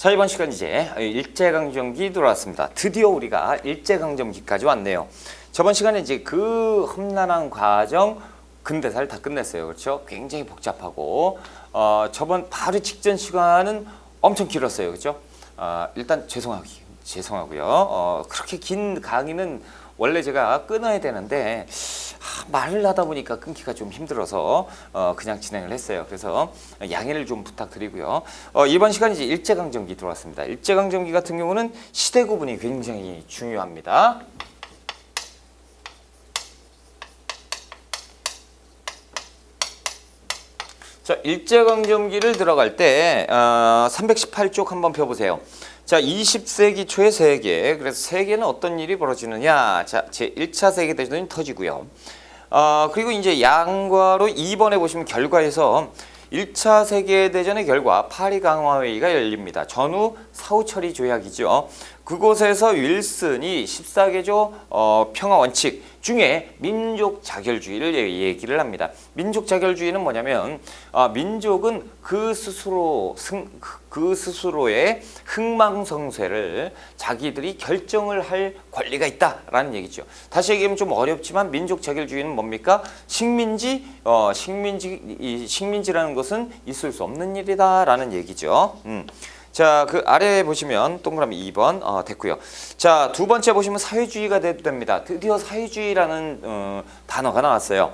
자, 이번 시간 이제 일제강점기 들어왔습니다. 드디어 우리가 일제강점기까지 왔네요. 저번 시간에 이제 그 험난한 과정 근대사를 다 끝냈어요. 그렇죠? 굉장히 복잡하고 저번 바로 직전 시간은 엄청 길었어요. 그렇죠? 일단 죄송하고요. 그렇게 긴 강의는 원래 제가 끊어야 되는데 말을 하다 보니까 끊기가 좀 힘들어서 그냥 진행을 했어요. 그래서 양해를 좀 부탁드리고요. 이번 시간이 이제 일제강점기 들어왔습니다. 일제강점기 같은 경우는 시대 구분이 굉장히 중요합니다. 자, 일제강점기를 들어갈 때 318쪽 한번 펴보세요. 자, 20세기 초의 세계. 그래서 세계는 어떤 일이 벌어지느냐. 자, 제1차 세계대전이 터지고요. 그리고 이제 양과로 2번에 보시면 결과에서 1차 세계대전의 결과 파리 강화회의가 열립니다. 전후 사후처리 조약이죠. 그곳에서 윌슨이 14개조 평화 원칙 중에 민족 자결주의를 얘기를 합니다. 민족 자결주의는 뭐냐면 민족은 그 스스로의 흥망성쇠를 자기들이 결정을 할 권리가 있다라는 얘기죠. 다시 얘기하면 좀 어렵지만 민족 자결주의는 뭡니까? 식민지라는 것은 있을 수 없는 일이다라는 얘기죠. 자, 그 아래에 보시면 동그라미 2번 됐고요. 자, 두 번째 보시면 사회주의가 됩니다. 드디어 사회주의라는 단어가 나왔어요.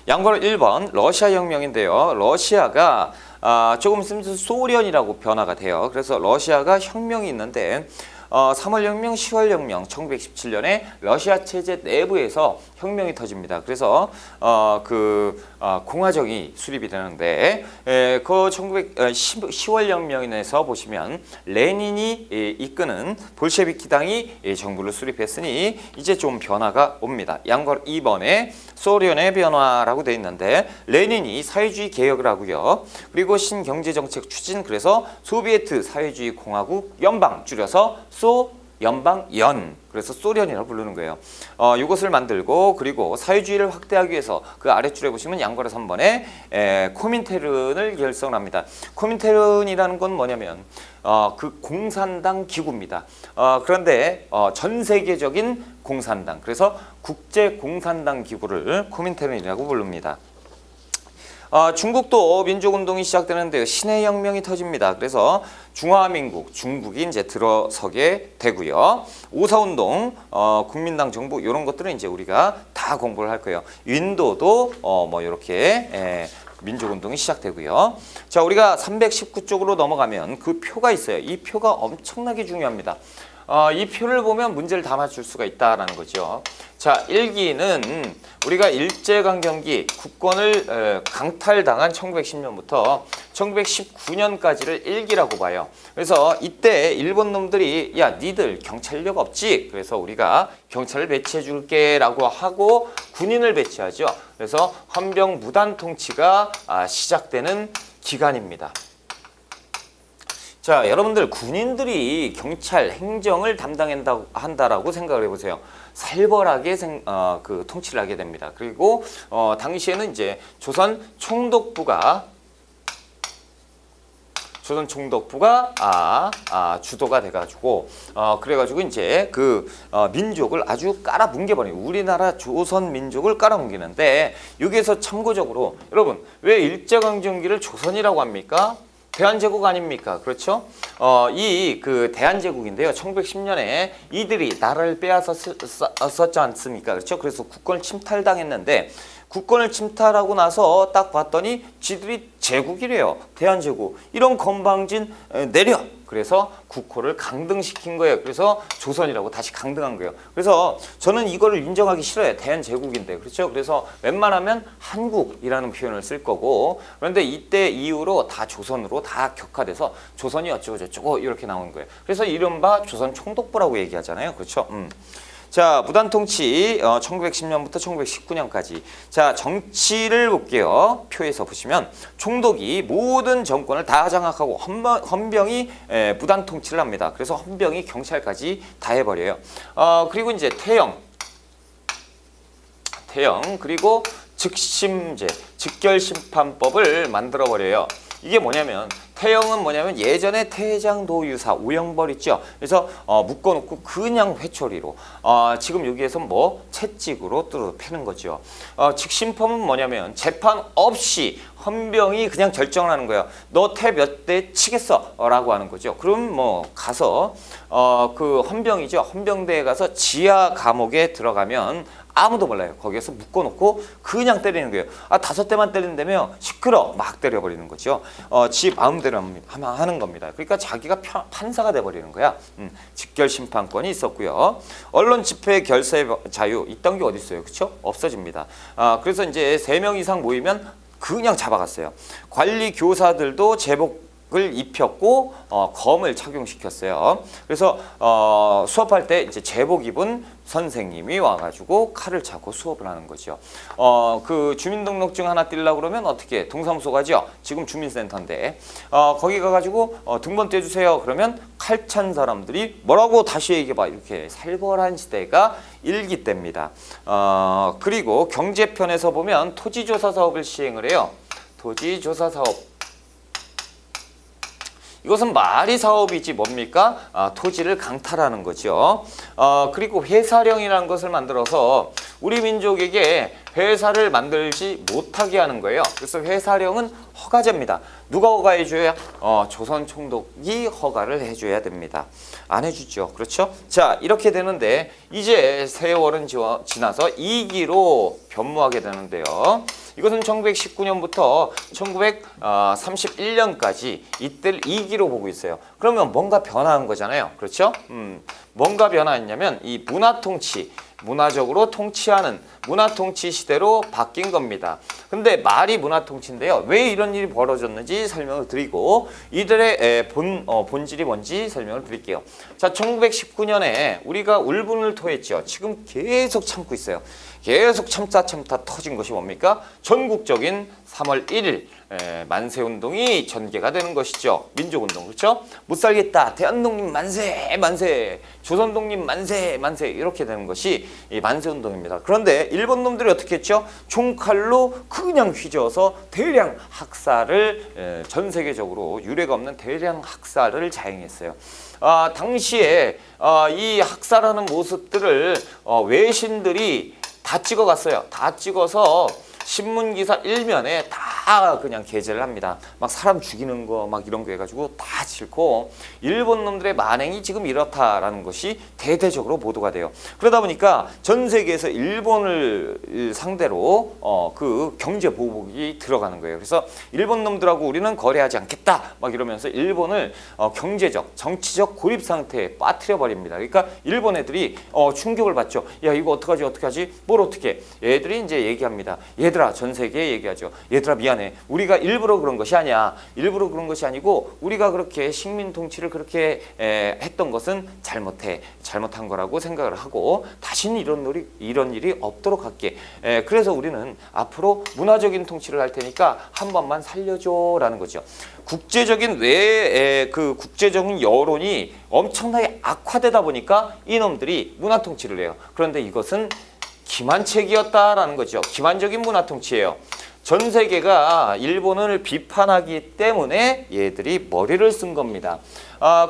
양보로 1번 러시아 혁명인데요. 러시아가 조금 있으면 소련이라고 변화가 돼요. 그래서 러시아가 혁명이 있는데 3월 혁명, 10월 혁명, 1917년에 러시아 체제 내부에서 혁명이 터집니다. 그래서 공화정이 수립이 되는데 그 10월 혁명에서 보시면 레닌이 이끄는 볼셰비키당이 정부를 수립했으니 이제 좀 변화가 옵니다. 양괄 2번에 소련의 변화라고 되어 있는데 레닌이 사회주의 개혁을 하고요. 그리고 신경제정책 추진, 그래서 소비에트 사회주의 공화국 연방, 줄여서 연방연, 그래서 소련이라고 부르는 거예요. 이것을 만들고, 그리고 사회주의를 확대하기 위해서 그 아랫줄에 보시면 양괄호 3번에 코민테른을 결성합니다. 코민테른이라는 건 뭐냐면 그 공산당 기구입니다. 그런데 전 세계적인 공산당, 그래서 국제 공산당 기구를 코민테른이라고 부릅니다. 중국도 민족운동이 시작되는데 신해혁명이 터집니다. 그래서 중화민국, 중국이 이제 들어서게 되고요. 오사운동, 국민당 정부 이런 것들은 이제 우리가 다 공부를 할 거예요. 인도도 뭐 이렇게 민족운동이 시작되고요. 자, 우리가 319쪽으로 넘어가면 그 표가 있어요. 이 표가 엄청나게 중요합니다. 이 표를 보면 문제를 다 맞출 수가 있다라는 거죠. 자, 1기는 우리가 일제강점기 국권을 강탈당한 1910년부터 1919년까지를 1기라고 봐요. 그래서 이때 일본 놈들이 야, 니들 경찰력 없지? 그래서 우리가 경찰을 배치해 줄게 라고 하고 군인을 배치하죠. 그래서 헌병 무단 통치가 시작되는 기간입니다. 자, 여러분들 군인들이 경찰, 행정을 담당한다라고 생각을 해보세요. 살벌하게 통치를 하게 됩니다. 그리고 당시에는 이제 조선 총독부가 주도가 돼가지고 그래가지고 이제 민족을 아주 깔아뭉개버려요. 우리나라 조선 민족을 깔아뭉개는데 여기에서 참고적으로 여러분 왜 일제강점기를 조선이라고 합니까? 대한제국 아닙니까? 그렇죠? 대한제국인데요. 1910년에 이들이 나라를 빼앗았었지 않습니까? 그렇죠? 그래서 국권을 침탈당했는데 국권을 침탈하고 나서 딱 봤더니 지들이 제국이래요. 대한제국. 이런 건방진 내려. 그래서 국호를 강등시킨 거예요. 그래서 조선이라고 다시 강등한 거예요. 그래서 저는 이거를 인정하기 싫어요. 대한제국인데. 그렇죠? 그래서 웬만하면 한국이라는 표현을 쓸 거고, 그런데 이때 이후로 다 조선으로 다 격화돼서 조선이 어쩌고 저쩌고 이렇게 나오는 거예요. 그래서 이른바 조선 총독부라고 얘기하잖아요. 그렇죠? 자, 무단통치 1910년부터 1919년까지. 자, 정치를 볼게요. 표에서 보시면 총독이 모든 정권을 다 장악하고 헌병이 무단통치를 합니다. 그래서 헌병이 경찰까지 다 해버려요. 그리고 이제 태영, 그리고 즉심제, 즉결심판법을 만들어버려요. 이게 뭐냐면 태형은 뭐냐면 예전에 태장도유사 우영벌 있죠. 그래서 묶어놓고 그냥 회초리로 지금 여기에서 뭐 채찍으로 뚫어 패는 거죠. 직심범은 뭐냐면 재판 없이 헌병이 그냥 결정을 하는 거예요. 너 태 몇 대 치겠어? 라고 하는 거죠. 그럼 뭐 가서 그 헌병이죠. 헌병대에 가서 지하 감옥에 들어가면 아무도 몰라요. 거기에서 묶어놓고 그냥 때리는 거예요. 5대만 때린다며 시끄러 막 때려버리는 거죠. 지 마음대로 하는 겁니다. 그러니까 자기가 판사가 돼버리는 거야. 직결 심판권이 있었고요. 언론 집회 결사의 자유 있던 게 어디 있어요, 그렇죠? 없어집니다. 그래서 이제 3명 이상 모이면 그냥 잡아갔어요. 관리 교사들도 제복을 입혔고 검을 착용시켰어요. 그래서 수업할 때 이제 제복 입은 선생님이 와가지고 칼을 차고 수업을 하는 거죠. 그 주민등록증 하나 떼려고 그러면 어떻게 동사무소 가죠? 지금 주민센터인데 거기 가가지고 등본 떼주세요. 그러면 칼 찬 사람들이 뭐라고 다시 얘기해봐 이렇게 살벌한 시대가 일기 때입니다. 그리고 경제편에서 보면 토지조사 사업을 시행을 해요. 토지조사 사업. 이것은 말이 사업이지 뭡니까? 토지를 강탈하는 거죠. 그리고 회사령이라는 것을 만들어서 우리 민족에게 회사를 만들지 못하게 하는 거예요. 그래서 회사령은 허가제입니다. 누가 허가해줘야? 조선 총독이 허가를 해줘야 됩니다. 안 해주죠. 그렇죠? 자, 이렇게 되는데 이제 세월은 지나서 2기로 변모하게 되는데요. 이것은 1919년부터 1931년까지 이때를 2기로 보고 있어요. 그러면 뭔가 변화한 거잖아요. 그렇죠? 뭔가 변화했냐면 이 문화통치, 문화적으로 통치하는 문화통치 시대로 바뀐 겁니다. 근데 말이 문화통치인데요. 왜 이런 일이 벌어졌는지 설명을 드리고 이들의 본질이 뭔지 설명을 드릴게요. 자, 1919년에 우리가 울분을 토했죠. 지금 계속 참고 있어요. 계속 참다 터진 것이 뭡니까? 전국적인 3월 1일 만세운동이 전개가 되는 것이죠. 민족운동, 그렇죠? 못 살겠다. 대한독립 만세 만세, 조선독립 만세 만세 이렇게 되는 것이 이 만세운동입니다. 그런데 일본 놈들이 어떻게 했죠? 총칼로 그냥 휘저어서 대량 학살을 전 세계적으로 유례가 없는 대량 학살을 자행했어요. 당시에 이 학살하는 모습들을 외신들이 다 찍어갔어요. 다 찍어서 신문기사 1면에 다 그냥 게재를 합니다. 막 사람 죽이는 거 막 이런 거 해가지고 다 싣고 일본 놈들의 만행이 지금 이렇다라는 것이 대대적으로 보도가 돼요. 그러다 보니까 전 세계에서 일본을 상대로 그 경제 보복이 들어가는 거예요. 그래서 일본 놈들하고 우리는 거래하지 않겠다 막 이러면서 일본을 경제적, 정치적 고립 상태에 빠뜨려 버립니다. 그러니까 일본 애들이 충격을 받죠. 야, 이거 어떡하지? 뭘 어떻게? 얘들이 이제 얘기합니다. 얘들아, 전 세계에 얘기하죠. 얘들아, 미안해. 우리가 일부러 그런 것이 아니야. 일부러 그런 것이 아니고 우리가 그렇게 식민 통치를 그렇게 했던 것은 잘못한 거라고 생각을 하고 다시는 이런 일이 없도록 할게. 그래서 우리는 앞으로 문화적인 통치를 할 테니까 한 번만 살려줘라는 거죠. 국제적인 국제적인 여론이 엄청나게 악화되다 보니까 이놈들이 문화 통치를 해요. 그런데 이것은 기만책이었다라는 거죠. 기만적인 문화 통치예요. 전 세계가 일본을 비판하기 때문에 얘들이 머리를 쓴 겁니다.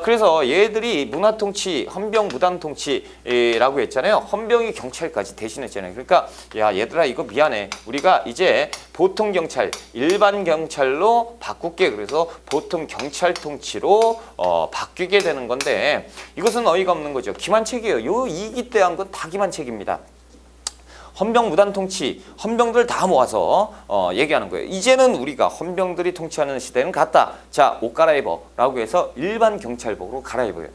그래서 얘들이 문화통치, 헌병 무단통치라고 했잖아요. 헌병이 경찰까지 대신했잖아요. 그러니까 야, 얘들아, 이거 미안해. 우리가 이제 보통 경찰, 일반 경찰로 바꿀게. 그래서 보통 경찰 통치로 바뀌게 되는 건데 이것은 어이가 없는 거죠. 기만책이에요. 요 2기 때 한 건 다 기만책입니다. 헌병 무단통치, 헌병들 다 모아서 얘기하는 거예요. 이제는 우리가 헌병들이 통치하는 시대는 갔다. 자, 옷 갈아입어 라고 해서 일반 경찰복으로 갈아입어요.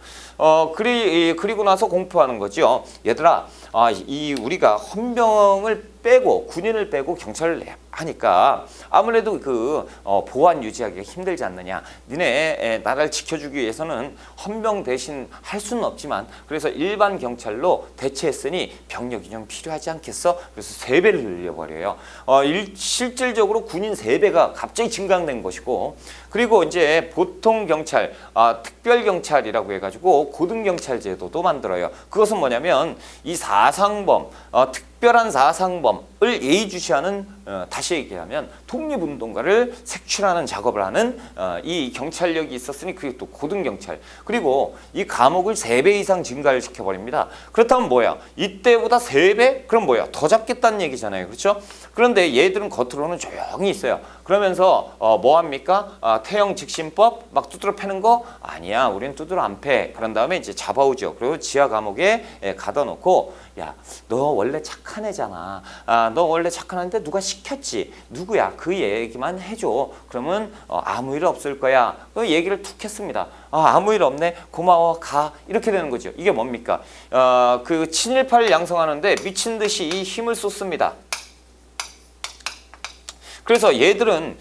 그리고 나서 공포하는 거죠. 얘들아, 우리가 헌병을 빼고 군인을 빼고 경찰을 하니까 아무래도 그 보안 유지하기가 힘들지 않느냐. 니네 나라를 지켜주기 위해서는 헌병 대신 할 수는 없지만 그래서 일반 경찰로 대체했으니 병력이 좀 필요하지 않겠어? 그래서 3배를 늘려버려요. 실질적으로 군인 3배가 갑자기 증강된 것이고 그리고 이제 보통 경찰, 특별 경찰이라고 해가지고 고등 경찰 제도도 만들어요. 그것은 뭐냐면 이 사상범, 특별한 사상범을 예의주시하는 다시 얘기하면 독립운동가를 색출하는 작업을 하는 이 경찰력이 있었으니 그게 또 고등경찰. 그리고 이 감옥을 3배 이상 증가를 시켜버립니다. 그렇다면 뭐야? 이때보다 3배? 그럼 뭐야? 더 잡겠다는 얘기잖아요. 그렇죠? 그런데 얘들은 겉으로는 조용히 있어요. 그러면서 뭐 합니까? 태형 직신법 막 두드러 패는 거? 아니야. 우리는 두드러 안 패. 그런 다음에 이제 잡아오죠. 그리고 지하 감옥에 가둬 놓고 야, 너 원래 착한 애잖아. 너 원래 착한 애인데 누가 시켰지? 누구야? 그 얘기만 해줘. 그러면 아무 일 없을 거야. 그 얘기를 툭 했습니다. 아무 일 없네. 고마워. 가. 이렇게 되는 거죠. 이게 뭡니까? 그 친일파를 양성하는데 미친 듯이 힘을 쏟습니다. 그래서 얘들은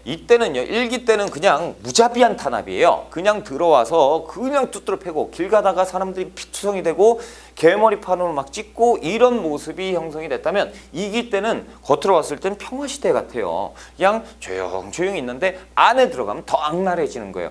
이때는요, 1기 때는 그냥 무자비한 탄압이에요. 그냥 들어와서 그냥 뚜드러 패고 길 가다가 사람들이 피투성이 되고 개머리판으로 막 찍고 이런 모습이 형성이 됐다면 2기 때는 겉으로 봤을 땐 평화시대 같아요. 그냥 조용조용히 있는데 안에 들어가면 더 악랄해지는 거예요.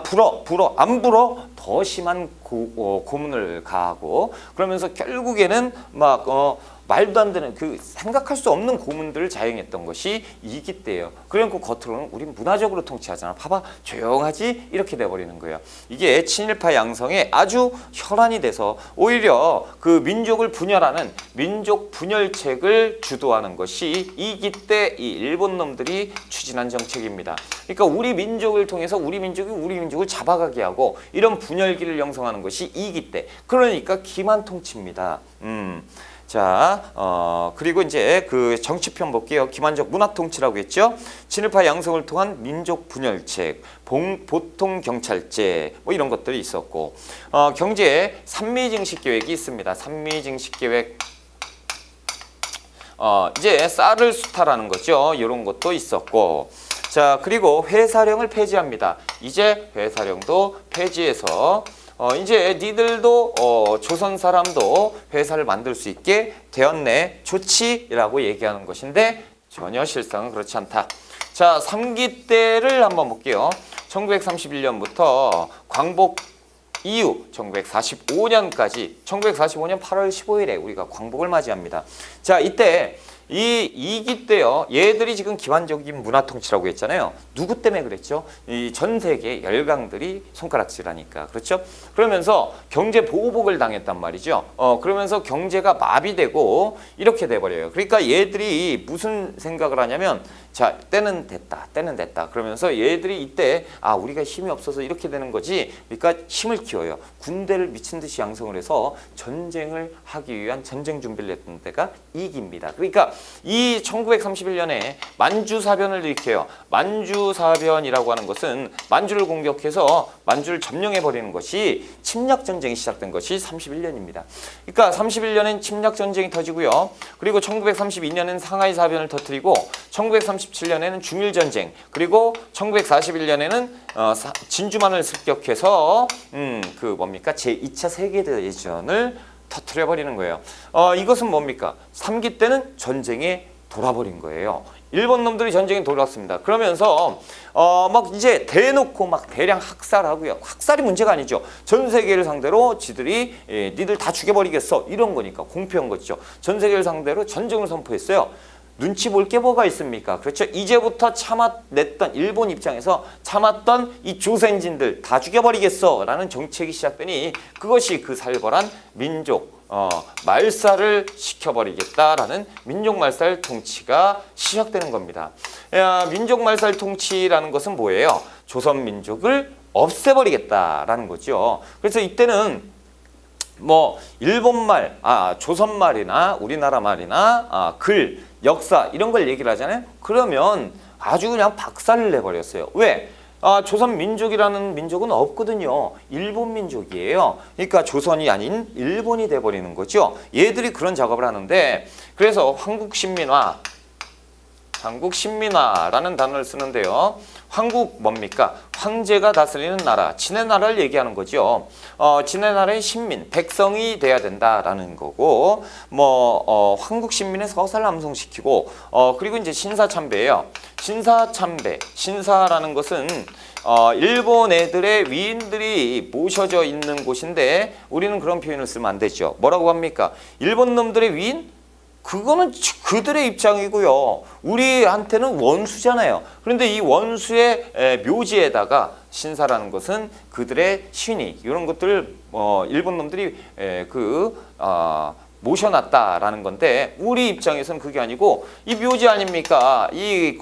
불어, 안 불어? 더 심한 고문을 가하고 그러면서 결국에는 막 말도 안 되는 그 생각할 수 없는 고문들을 자행했던 것이 2기 때예요. 그러니까 겉으로는 우린 문화적으로 통치하잖아. 봐봐 조용하지? 이렇게 돼버리는 거예요. 이게 친일파 양성에 아주 혈안이 돼서 오히려 그 민족을 분열하는 민족 분열책을 주도하는 것이 2기 때 이 일본 놈들이 추진한 정책입니다. 그러니까 우리 민족을 통해서 우리 민족을 잡아가게 하고 이런 분열기를 형성하는 것이 2기 때. 그러니까 기만 통치입니다. 자, 그리고 이제 그 정치편 볼게요. 기만적 문화통치라고 했죠. 친일파 양성을 통한 민족 분열책, 보통 경찰제 뭐 이런 것들이 있었고 경제에 산미증식 계획이 있습니다. 산미증식 계획. 이제 쌀을 수탈하는 거죠. 이런 것도 있었고. 자, 그리고 회사령을 폐지합니다. 이제 회사령도 폐지해서 이제 니들도 조선 사람도 회사를 만들 수 있게 되었네. 좋지라고 얘기하는 것인데 전혀 실상은 그렇지 않다. 자, 3기 때를 한번 볼게요. 1931년부터 광복 이후 1945년까지 1945년 8월 15일에 우리가 광복을 맞이합니다. 자, 이때 이 2기 때요. 얘들이 지금 기반적인 문화통치라고 했잖아요. 누구 때문에 그랬죠? 이 전 세계 열강들이 손가락질하니까. 그렇죠? 그러면서 경제 보복을 당했단 말이죠. 그러면서 경제가 마비되고 이렇게 돼버려요. 그러니까 얘들이 무슨 생각을 하냐면 자, 때는 됐다. 그러면서 얘들이 이때 우리가 힘이 없어서 이렇게 되는 거지. 그러니까 힘을 키워요. 군대를 미친 듯이 양성을 해서 전쟁을 하기 위한 전쟁 준비를 했던 때가 2기입니다. 그러니까 이 1931년에 만주사변을 일으켜요. 만주사변이라고 하는 것은 만주를 공격해서 만주를 점령해버리는 것이 침략전쟁이 시작된 것이 31년입니다. 그러니까 31년엔 침략전쟁이 터지고요. 그리고 1932년엔 상하이사변을 터뜨리고 1937년에는 중일전쟁, 그리고 1941년에는 진주만을 습격해서 제2차 세계대전을 터뜨려버리는 거예요. 이것은 뭡니까? 3기 때는 전쟁에 돌아버린 거예요. 일본 놈들이 전쟁에 돌아왔습니다. 그러면서 막 이제 대놓고 막 대량 학살하고요. 학살이 문제가 아니죠. 전 세계를 상대로 지들이 니들 다 죽여버리겠어 이런 거니까 공표한 거죠. 전 세계를 상대로 전쟁을 선포했어요. 눈치 볼 게 뭐가 있습니까? 그렇죠. 이제부터 참아냈던 일본 입장에서 참았던 이 조선인들 다 죽여버리겠어 라는 정책이 시작되니 그것이 그 살벌한 민족 말살을 시켜버리겠다라는 민족 말살 통치가 시작되는 겁니다. 민족 말살 통치라는 것은 뭐예요? 조선 민족을 없애버리겠다라는 거죠. 그래서 이때는 뭐 일본말, 조선말이나 우리나라 말이나 글, 역사 이런 걸 얘기를 하잖아요. 그러면 아주 그냥 박살을 내버렸어요. 왜? 조선 민족이라는 민족은 없거든요. 일본 민족이에요. 그러니까 조선이 아닌 일본이 돼버리는 거죠. 얘들이 그런 작업을 하는데 그래서 한국신민화라는 단어를 쓰는데요. 한국 뭡니까? 황제가 다스리는 나라, 지네 나라를 얘기하는 거죠. 지네 나라의 신민, 백성이 돼야 된다라는 거고, 한국신민의 서사를 암송시키고, 그리고 이제 신사참배예요. 신사라는 것은 일본 애들의 위인들이 모셔져 있는 곳인데 우리는 그런 표현을 쓰면 안 되죠. 뭐라고 합니까? 일본 놈들의 위인? 그거는 그들의 입장이고요. 우리한테는 원수잖아요. 그런데 이 원수의 묘지에다가 신사라는 것은 그들의 신이 이런 것들을 일본 놈들이 모셔놨다라는 건데 우리 입장에서는 그게 아니고 이 묘지 아닙니까? 이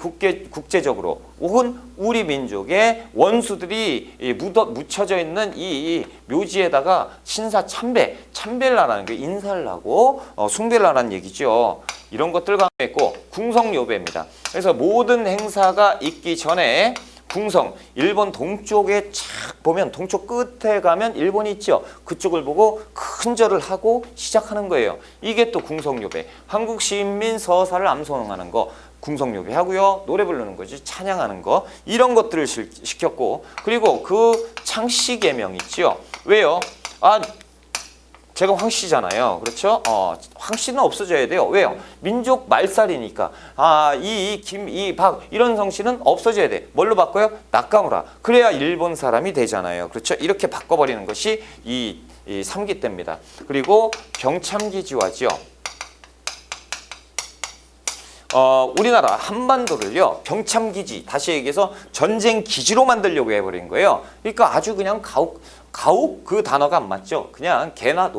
국제적으로 혹은 우리 민족의 원수들이 묻혀져 있는 이 묘지에다가 신사 참배를 하라는 게 인사를 하고 숭배를 하라는 얘기죠. 이런 것들 강조했고 궁성요배입니다. 그래서 모든 행사가 있기 전에 궁성, 일본 동쪽에 착 보면 동쪽 끝에 가면 일본이 있죠. 그쪽을 보고 큰 절을 하고 시작하는 거예요. 이게 또 궁성요배. 한국 시민 서사를 암송하는 거 궁성요배 하고요. 노래 부르는 거지. 찬양하는 거. 이런 것들을 시켰고 그리고 그 창씨개명 있죠. 왜요? 제가 황씨잖아요. 그렇죠? 황씨는 없어져야 돼요. 왜요? 민족 말살이니까. 이 김, 이 박 이런 성씨는 없어져야 돼. 뭘로 바꿔요? 나카무라. 그래야 일본 사람이 되잖아요. 그렇죠? 이렇게 바꿔버리는 것이 이 3기 때입니다. 그리고 병참기지화죠. 우리나라 한반도를요 병참기지 다시 얘기해서 전쟁 기지로 만들려고 해버린 거예요. 그러니까 아주 그냥 가혹 그 단어가 안 맞죠. 그냥 개나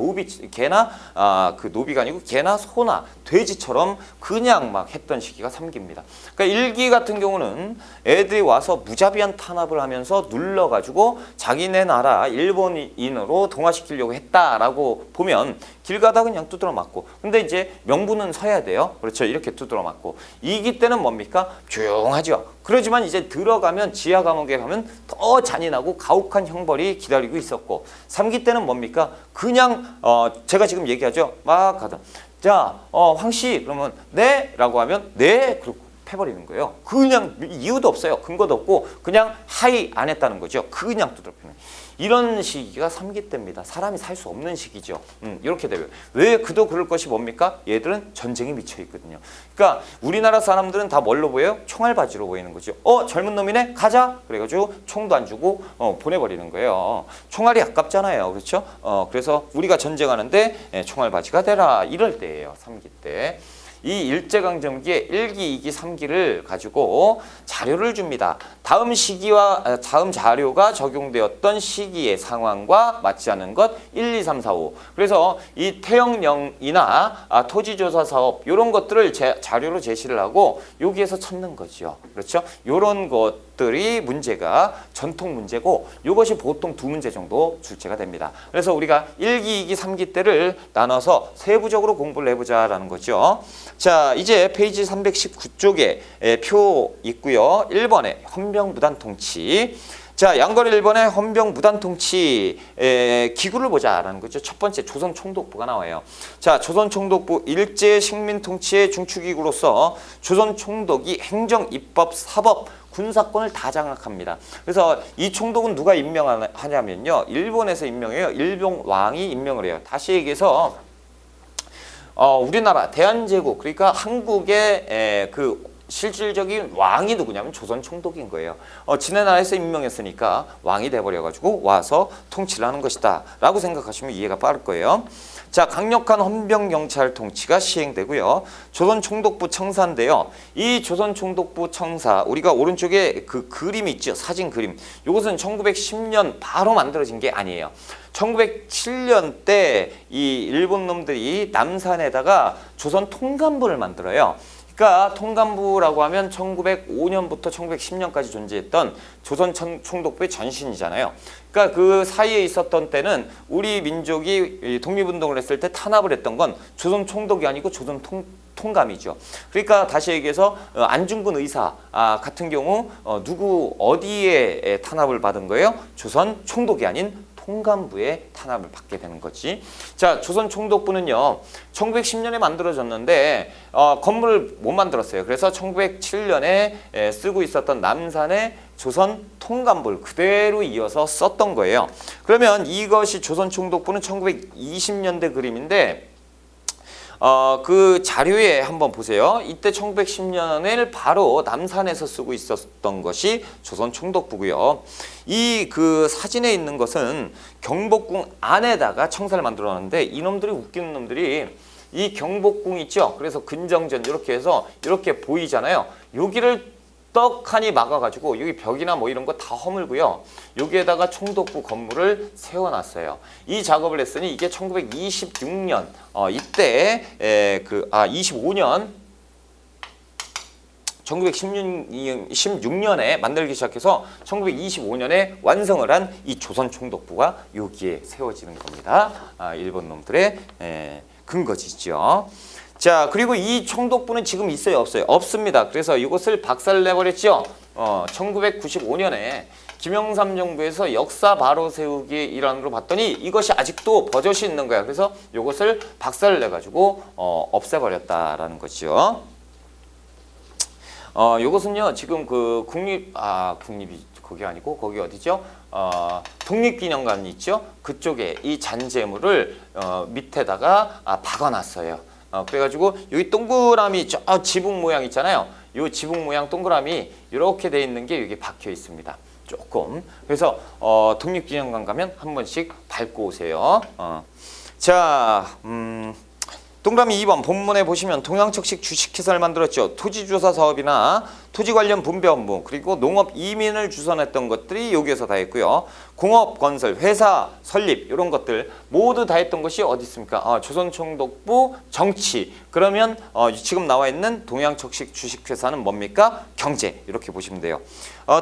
그 노비가 아니고 개나 소나 돼지처럼 그냥 막 했던 시기가 3기입니다. 그러니까 1기 같은 경우는 애들이 와서 무자비한 탄압을 하면서 눌러가지고 자기네 나라 일본인으로 동화시키려고 했다라고 보면 길 가다 그냥 두드러 맞고 근데 이제 명분은 서야 돼요. 그렇죠. 이렇게 두드러 맞고 2기 때는 뭡니까? 조용하죠. 그러지만 이제 들어가면 지하 감옥에 가면 더 잔인하고 가혹한 형벌이 기다리고 있었고 3기 때는 뭡니까? 그냥 제가 지금 얘기하죠. 막 가다 자 황씨 그러면 네? 라고 하면 네? 그러고 패버리는 거예요. 그냥 이유도 없어요. 근거도 없고 그냥 하이 안 했다는 거죠. 그냥 두드러 패는 이런 시기가 3기 때입니다. 사람이 살 수 없는 시기죠. 이렇게 되고요. 왜 그도 그럴 것이 뭡니까? 얘들은 전쟁에 미쳐 있거든요. 그러니까 우리나라 사람들은 다 뭘로 보여요? 총알바지로 보이는 거죠. 젊은 놈이네? 가자! 그래가지고 총도 안 주고 보내버리는 거예요. 총알이 아깝잖아요. 그렇죠? 그래서 우리가 전쟁하는데 총알바지가 되라. 이럴 때예요. 3기 때. 이 일제강점기에 1기, 2기, 3기를 가지고 자료를 줍니다. 다음 자료가 적용되었던 시기의 상황과 맞지 않는 것 1, 2, 3, 4, 5. 그래서 이 태영령이나 토지조사 사업 이런 것들을 자료로 제시를 하고 여기에서 찾는 거죠. 그렇죠? 이런 것들이 문제가 전통 문제고 이것이 보통 2문제 정도 출제가 됩니다. 그래서 우리가 1기, 2기, 3기 때를 나눠서 세부적으로 공부를 해보자라는 거죠. 자, 이제 페이지 319쪽에 표 있고요. 1번에 헌병무단통치. 자, 양거리 1번에 헌병무단통치 기구를 보자라는 거죠. 첫 번째 조선총독부가 나와요. 자, 조선총독부 일제 식민통치의 중추기구로서 조선총독이 행정, 입법, 사법, 군사권을 다 장악합니다. 그래서 이 총독은 누가 임명하냐면요. 일본에서 임명해요. 일본 왕이 임명을 해요. 다시 얘기해서 우리나라 대한제국 그러니까 한국의 그 실질적인 왕이 누구냐면 조선 총독인 거예요. 지네 나라에서 임명했으니까 왕이 돼버려가지고 와서 통치를 하는 것이다 라고 생각하시면 이해가 빠를 거예요. 자, 강력한 헌병경찰 통치가 시행되고요. 조선총독부 청사인데요. 이 조선총독부 청사 우리가 오른쪽에 그 그림 있죠. 사진 그림. 이것은 1910년 바로 만들어진 게 아니에요. 1907년 때 이 일본 놈들이 남산에다가 조선 통감부를 만들어요. 그러니까 통감부라고 하면 1905년부터 1910년까지 존재했던 조선 총독부의 전신이잖아요. 그러니까 그 사이에 있었던 때는 우리 민족이 독립운동을 했을 때 탄압을 했던 건 조선 총독이 아니고 조선 통감이죠. 그러니까 다시 얘기해서 안중근 의사 같은 경우 누구 어디에 탄압을 받은 거예요? 조선 총독이 아닌 통감부의 탄압을 받게 되는 거지. 자, 조선 총독부는요 1910년에 만들어졌는데 건물을 못 만들었어요. 그래서 1907년에 쓰고 있었던 남산의 조선 통감부를 그대로 이어서 썼던 거예요. 그러면 이것이 조선 총독부는 1920년대 그림인데 그 자료에 한번 보세요. 이때 1910년을 바로 남산에서 쓰고 있었던 것이 조선 총독부고요. 이 그 사진에 있는 것은 경복궁 안에다가 청사를 만들어 놨는데 이놈들이 웃기는 놈들이 이 경복궁 있죠. 그래서 근정전 이렇게 해서 이렇게 보이잖아요. 여기를 떡하니 막아가지고 여기 벽이나 뭐 이런 거 다 허물고요. 여기에다가 총독부 건물을 세워놨어요. 이 작업을 했으니 이게 1926년 이때 25년 1916년에 만들기 시작해서 1925년에 완성을 한 이 조선 총독부가 여기에 세워지는 겁니다. 일본 놈들의 근거지죠. 자, 그리고 이 총독부는 지금 있어요, 없어요? 없습니다. 그래서 이것을 박살내버렸죠. 1995년에 김영삼 정부에서 역사 바로 세우기 일환으로 봤더니 이것이 아직도 버젓이 있는 거야. 그래서 이것을 박살내가지고 없애버렸다라는 거죠. 요것은요, 지금 그 국립이 거기 아니고, 거기 어디죠? 독립기념관 있죠? 그쪽에 이 잔재물을 밑에다가 박아놨어요. 그래가지고 여기 동그라미 저 지붕 모양 있잖아요. 요 지붕 모양 동그라미 이렇게 돼 있는 게 여기 박혀 있습니다. 조금. 그래서 독립기념관 가면 한 번씩 밟고 오세요. 자, 동그라미 2번 본문에 보시면 동양척식 주식회사를 만들었죠. 토지조사 사업이나 토지 관련 분배 업무 그리고 농업 이민을 주선했던 것들이 여기에서 다 했고요. 공업 건설 회사 설립 이런 것들 모두 다 했던 것이 어디 있습니까? 조선총독부 정치. 그러면 지금 나와 있는 동양척식 주식회사는 뭡니까? 경제. 이렇게 보시면 돼요.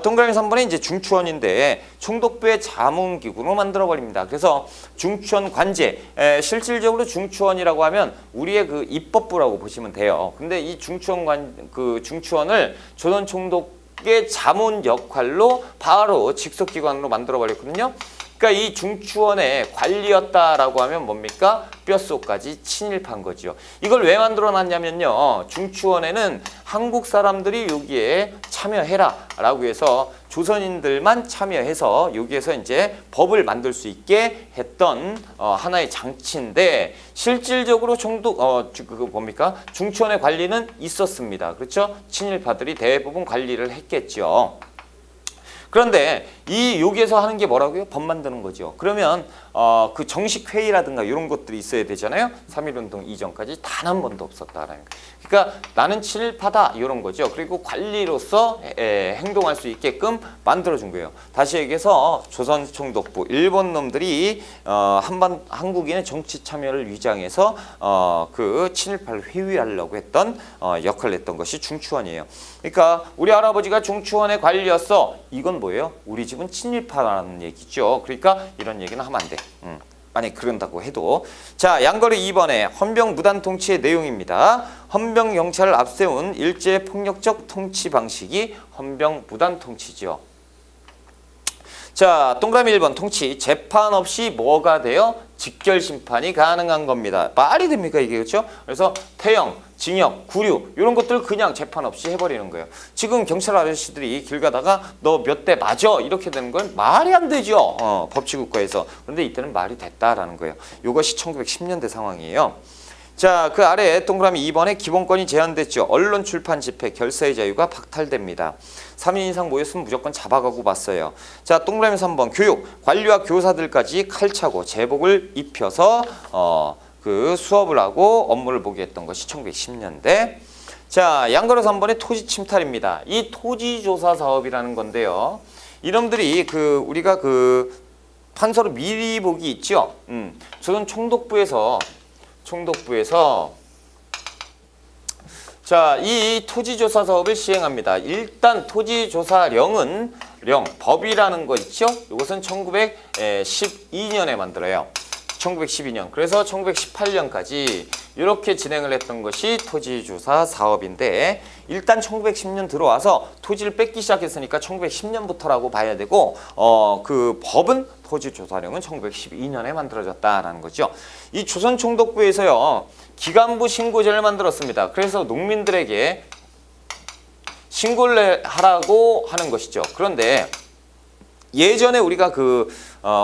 동그라미 3번에 이제 중추원인데 총독부의 자문기구로 만들어 버립니다. 그래서 중추원 관제 실질적으로 중추원이라고 하면 우리의 그 입법부라고 보시면 돼요. 근데 이 중추원을 조선 총독의 자문 역할로 바로 직속기관으로 만들어 버렸거든요. 그러니까 이 중추원의 관리였다라고 하면 뭡니까? 뼛속까지 친일파인 거죠. 이걸 왜 만들어 놨냐면요. 중추원에는 한국 사람들이 여기에 참여해라 라고 해서 조선인들만 참여해서 여기에서 이제 법을 만들 수 있게 했던 하나의 장치인데 실질적으로 중추원의 관리는 있었습니다. 그렇죠? 친일파들이 대부분 관리를 했겠죠. 그런데 여기에서 하는 게 뭐라고요? 법 만드는 거죠. 그러면 그 정식 회의라든가 이런 것들이 있어야 되잖아요. 3.1운동 이전까지 단 한 번도 없었다라는 거. 그러니까 나는 친일파다 이런 거죠. 그리고 관리로서 행동할 수 있게끔 만들어준 거예요. 다시 얘기해서 조선 총독부 일본 놈들이 한국인의 정치 참여를 위장해서 그 친일파를 회유하려고 했던 역할을 했던 것이 중추원이에요. 그러니까 우리 할아버지가 중추원의 관리였어. 이건 뭐예요? 우리 집은 친일파라는 얘기죠. 그러니까 이런 얘기는 하면 안 돼. 만약 그런다고 해도. 자, 양거리 2번에 헌병 무단 통치의 내용입니다. 헌병 경찰을 앞세운 일제 폭력적 통치 방식이 헌병 무단 통치죠. 자, 동그라미 1번 통치 재판 없이 뭐가 돼요? 직결 심판이 가능한 겁니다. 말이 됩니까 이게? 그렇죠? 그래서 태형, 징역, 구류 이런 것들 그냥 재판 없이 해버리는 거예요. 지금 경찰 아저씨들이 길 가다가 너 몇 대 맞아 이렇게 되는 건 말이 안 되죠. 법치국가에서. 그런데 이때는 말이 됐다라는 거예요. 이것이 1910년대 상황이에요. 자, 그 아래 동그라미 2번에 기본권이 제한됐죠. 언론, 출판, 집회, 결사의 자유가 박탈됩니다. 3인 이상 모였으면 무조건 잡아가고 봤어요. 자, 동그라미 3번 교육, 관리와 교사들까지 칼차고 제복을 입혀서 그 수업을 하고 업무를 보게 했던 것이 1910년대. 자, 양거로 3번의 토지 침탈입니다. 이 토지조사 사업이라는 건데요. 이놈들이 우리가 판서로 미리 보기 있죠. 조선 총독부에서 자, 이 토지조사 사업을 시행합니다. 일단 토지조사령은 법이라는 거 있죠? 이것은 1912년에 만들어요. 1912년. 그래서 1918년까지 이렇게 진행을 했던 것이 토지조사 사업인데 일단 1910년 들어와서 토지를 뺏기 시작했으니까 1910년부터라고 봐야 되고 그 법은 토지조사령은 1912년에 만들어졌다라는 거죠. 이 조선총독부에서요. 기간부 신고제를 만들었습니다. 그래서 농민들에게 신고를 하라고 하는 것이죠. 그런데 예전에 우리가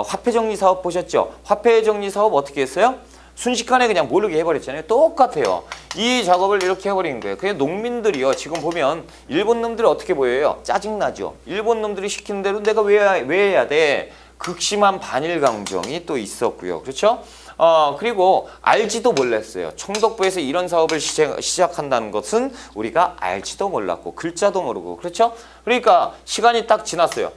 화폐정리 사업 보셨죠? 화폐정리 사업 어떻게 했어요? 순식간에 그냥 모르게 해버렸잖아요. 똑같아요. 이 작업을 이렇게 해버리는 거예요. 그냥 농민들이요. 지금 보면 일본 놈들이 어떻게 보여요? 짜증나죠. 일본 놈들이 시키는 대로 내가 왜 해야 돼? 극심한 반일 감정이 또 있었고요. 그렇죠? 그리고 알지도 몰랐어요. 총독부에서 이런 사업을 시작한다는 것은 우리가 알지도 몰랐고 글자도 모르고 그렇죠? 그러니까 시간이 딱 지났어요.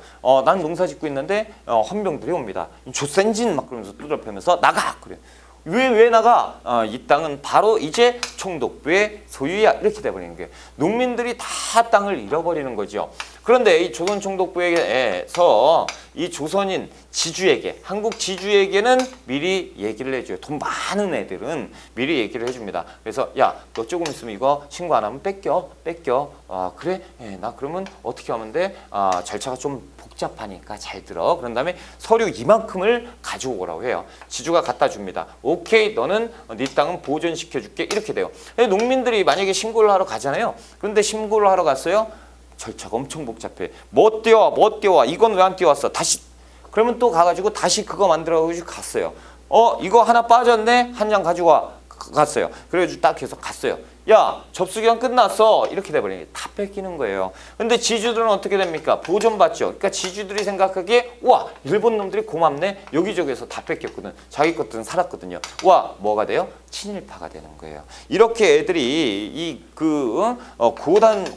난 농사 짓고 있는데 헌병들이 옵니다. 조센진 막 그러면서 두드러펴면서 나가 그래. 왜 나가? 이 땅은 바로 이제 총독부의 소유야 이렇게 돼버리는 거예요. 농민들이 다 땅을 잃어버리는 거죠. 그런데 이 조선 총독부에서 이 조선인 지주에게 한국 지주에게는 미리 얘기를 해줘요. 돈 많은 애들은 미리 얘기를 해줍니다. 그래서 야 너 조금 있으면 이거 신고 안 하면 뺏겨. 그래? 나 그러면 어떻게 하면 돼? 절차가 좀 복잡하니까 잘 들어. 그런 다음에 서류 이만큼을 가지고 오라고 해요. 지주가 갖다 줍니다. 오케이 너는 네 땅은 보존시켜줄게 이렇게 돼요. 농민들이 만약에 신고를 하러 가잖아요. 그런데 신고를 하러 갔어요. 절차가 엄청 복잡해. 뭐 띄워 이건 왜 안 띄웠어? 다시 그러면 또 가가지고 다시 그거 만들어가지고 갔어요. 이거 하나 빠졌네. 한 장 가지고 갔어요. 그래가지고 딱 해서 갔어요. 야 접수기간 끝났어 이렇게 돼버리니 다 뺏기는 거예요. 근데 지주들은 어떻게 됩니까? 보존받죠. 그러니까 지주들이 생각하기에 와 일본 놈들이 고맙네. 여기저기서 다 뺏겼거든. 자기 것들은 살았거든요. 와 뭐가 돼요? 친일파가 되는 거예요. 이렇게 애들이 이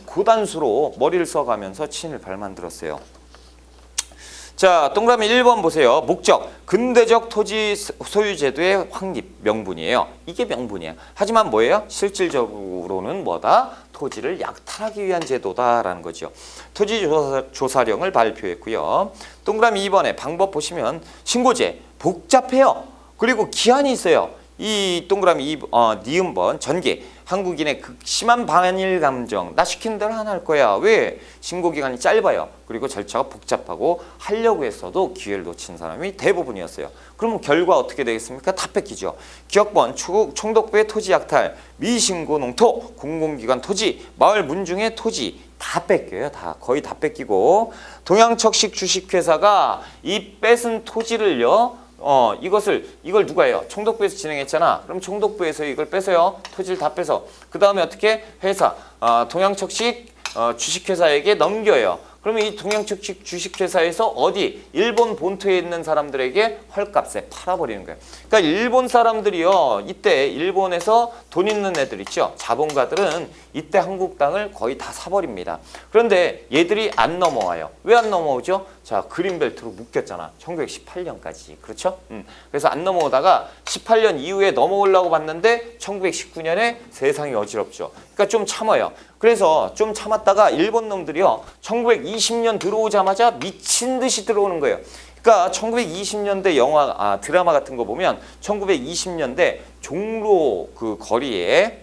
고단수로 머리를 써가면서 친일파를 만들었어요. 자, 동그라미 1번 보세요. 목적, 근대적 토지 소유 제도의 확립, 명분이에요. 이게 명분이에요. 하지만 뭐예요? 실질적으로는 뭐다? 토지를 약탈하기 위한 제도다라는 거죠. 토지조사령을 발표했고요. 동그라미 2번에 방법 보시면 신고제, 복잡해요. 그리고 기한이 있어요. 이 동그라미 니은번 전개 한국인의 극심한 반일 감정 나 시키는 대로 안 할 거야. 왜? 신고기간이 짧아요. 그리고 절차가 복잡하고 하려고 했어도 기회를 놓친 사람이 대부분이었어요. 그러면 결과 어떻게 되겠습니까? 다 뺏기죠. 기억번 총독부의 토지 약탈 미신고 농토 공공기관 토지 마을 문중의 토지 다 뺏겨요. 다 거의 다 뺏기고 동양척식 주식회사가 이 뺏은 토지를요 이걸 누가 해요? 총독부에서 진행했잖아. 그럼 총독부에서 이걸 뺏어요. 토지를 다 뺏어. 그 다음에 어떻게? 회사, 동양척식 주식회사에게 넘겨요. 그러면 이 동양척식 주식회사에서 어디? 일본 본토에 있는 사람들에게 헐값에 팔아버리는 거예요. 그러니까 일본 사람들이요. 이때 일본에서 돈 있는 애들 있죠. 자본가들은 이때 한국 땅을 거의 다 사버립니다. 그런데 얘들이 안 넘어와요. 왜 안 넘어오죠? 자, 그린벨트로 묶였잖아. 1918년까지. 그렇죠? 그래서 안 넘어오다가 18년 이후에 넘어오려고 봤는데 1919년에 세상이 어지럽죠. 그러니까 좀 참아요. 그래서 좀 참았다가 일본 놈들이요. 1920년 들어오자마자 미친 듯이 들어오는 거예요. 그러니까 1920년대 영화, 드라마 같은 거 보면 1920년대 종로 거리에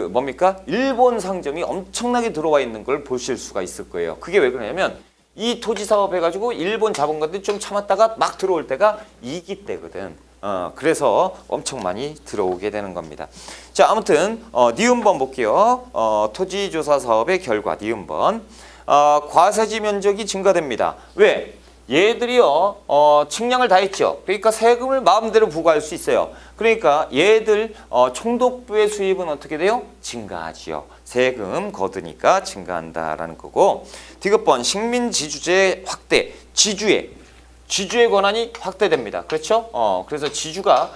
뭡니까? 일본 상점이 엄청나게 들어와 있는 걸 보실 수가 있을 거예요. 그게 왜 그러냐면 이 토지 사업 해가지고 일본 자본가들이 좀 참았다가 막 들어올 때가 이기 때거든. 그래서 엄청 많이 들어오게 되는 겁니다. 자, 아무튼 니은번 볼게요. 토지조사 사업의 결과 니은번. 과세지 면적이 증가됩니다. 왜? 얘들이요 측량을 다 했죠. 그러니까 세금을 마음대로 부과할 수 있어요. 그러니까 얘들 총독부의 수입은 어떻게 돼요? 증가하지요. 세금 거두니까 증가한다라는 거고. 디귿번 식민지주제 확대. 지주의 권한이 확대됩니다. 그렇죠? 그래서 지주가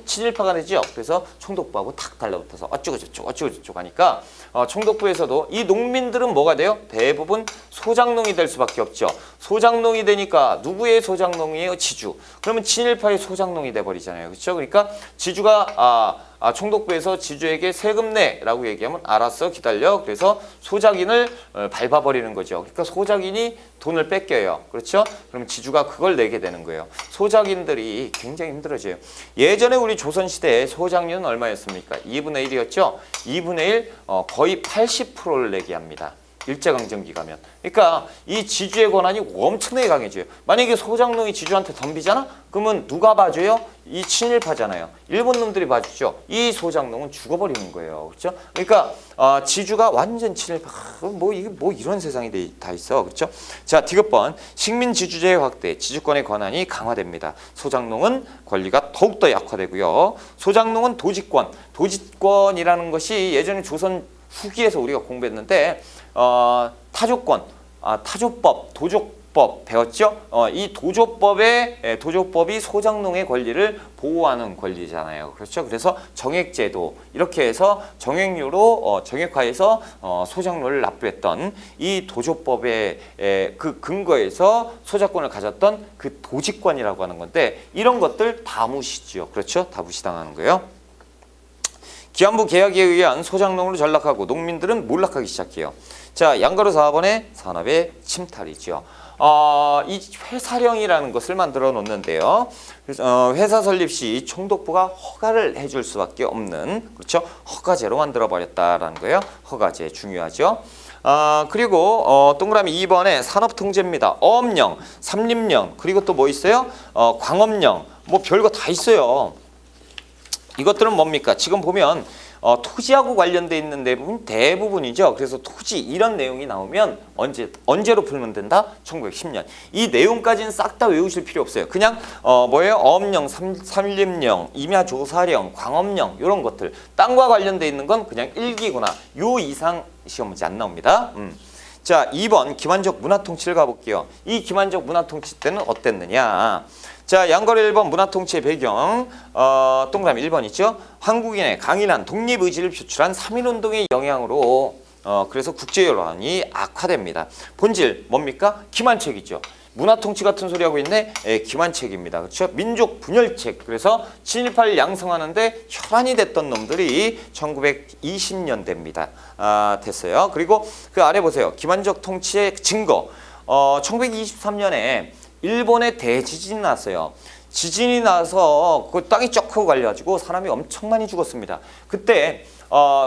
친일파가 되죠. 그래서 총독부하고 탁 달라붙어서 어쩌고저쩌고 하니까 총독부에서도 이 농민들은 뭐가 돼요? 대부분 소장농이 될 수밖에 없죠. 소장농이 되니까 누구의 소장농이에요? 지주. 그러면 친일파의 소장농이 돼버리잖아요. 그렇죠? 그러니까 지주가 총독부에서 지주에게 세금 내라고 얘기하면 알았어 기다려. 그래서 소작인을 밟아버리는 거죠. 그러니까 소작인이 돈을 뺏겨요. 그렇죠? 그럼 지주가 그걸 내게 되는 거예요. 소작인들이 굉장히 힘들어져요. 예전에 우리 조선시대에 소작료는 얼마였습니까? 2분의 1이었죠? 2분의 1 거의 80%를 내게 합니다. 일제강점기 가면. 그러니까 이 지주의 권한이 엄청나게 강해져요. 만약에 소장농이 지주한테 덤비잖아? 그러면 누가 봐줘요? 이 친일파잖아요. 일본 놈들이 봐주죠. 이 소장농은 죽어버리는 거예요. 그렇죠? 그러니까 지주가 완전 친일파. 이게 이런 세상이 다 있어. 그렇죠? 자, 디귿번 식민지주제 확대. 지주권의 권한이 강화됩니다. 소장농은 권리가 더욱더 약화되고요. 소장농은 도지권. 도지권이라는 것이 예전에 조선 후기에서 우리가 공부했는데 타조권, 타조법, 법 배웠죠? 이 도조법이 소장농의 권리를 보호하는 권리잖아요. 그렇죠? 그래서 정액제도 이렇게 해서 정액료로 정액화해서 소장료를 납부했던 이 도조법의 그 근거에서 소작권을 가졌던 그 도지권이라고 하는 건데 이런 것들 다 무시죠. 그렇죠? 다 무시당하는 거예요. 기한부 계약에 의한 소장농으로 전락하고 농민들은 몰락하기 시작해요. 자, 양가로 4번의 산업의 침탈이죠. 이 회사령이라는 것을 만들어 놓는데요. 회사 설립 시 총독부가 허가를 해줄 수밖에 없는, 그렇죠? 허가제로 만들어 버렸다라는 거예요. 허가제 중요하죠. 그리고 동그라미 2번에 산업통제입니다. 어업령, 삼림령, 그리고 또 뭐 있어요? 광업령, 뭐 별거 다 있어요. 이것들은 뭡니까? 지금 보면 토지하고 관련돼 있는 대부분이죠. 그래서 토지 이런 내용이 나오면 언제로 풀면 된다? 1910년. 이 내용까지는 싹 다 외우실 필요 없어요. 그냥 뭐예요? 어업령, 삼림령, 임야조사령, 광업령 이런 것들. 땅과 관련돼 있는 건 그냥 일기구나. 요 이상 시험 문제 안 나옵니다. 자, 2번 기만적 문화통치를 가볼게요. 이 기만적 문화통치 때는 어땠느냐? 자, 양거래 1번 문화통치의 배경, 동그라미 1번 있죠? 한국인의 강인한 독립의지를 표출한 3.1운동의 영향으로 그래서 국제여론이 악화됩니다. 본질 뭡니까? 기만책이죠. 문화통치 같은 소리 하고 있네? 기만책입니다. 그렇죠? 민족 분열책. 그래서 친일파를 양성하는데 혈안이 됐던 놈들이 1920년대입니다. 됐어요. 그리고 그 아래 보세요. 기만적 통치의 증거. 1923년에 일본에 대지진이 났어요. 지진이 나서 그 땅이 쩍 하고 갈려가지고 사람이 엄청 많이 죽었습니다. 그때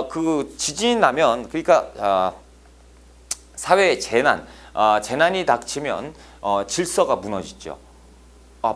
그 지진이 나면 그러니까 사회의 재난이 닥치면 질서가 무너지죠.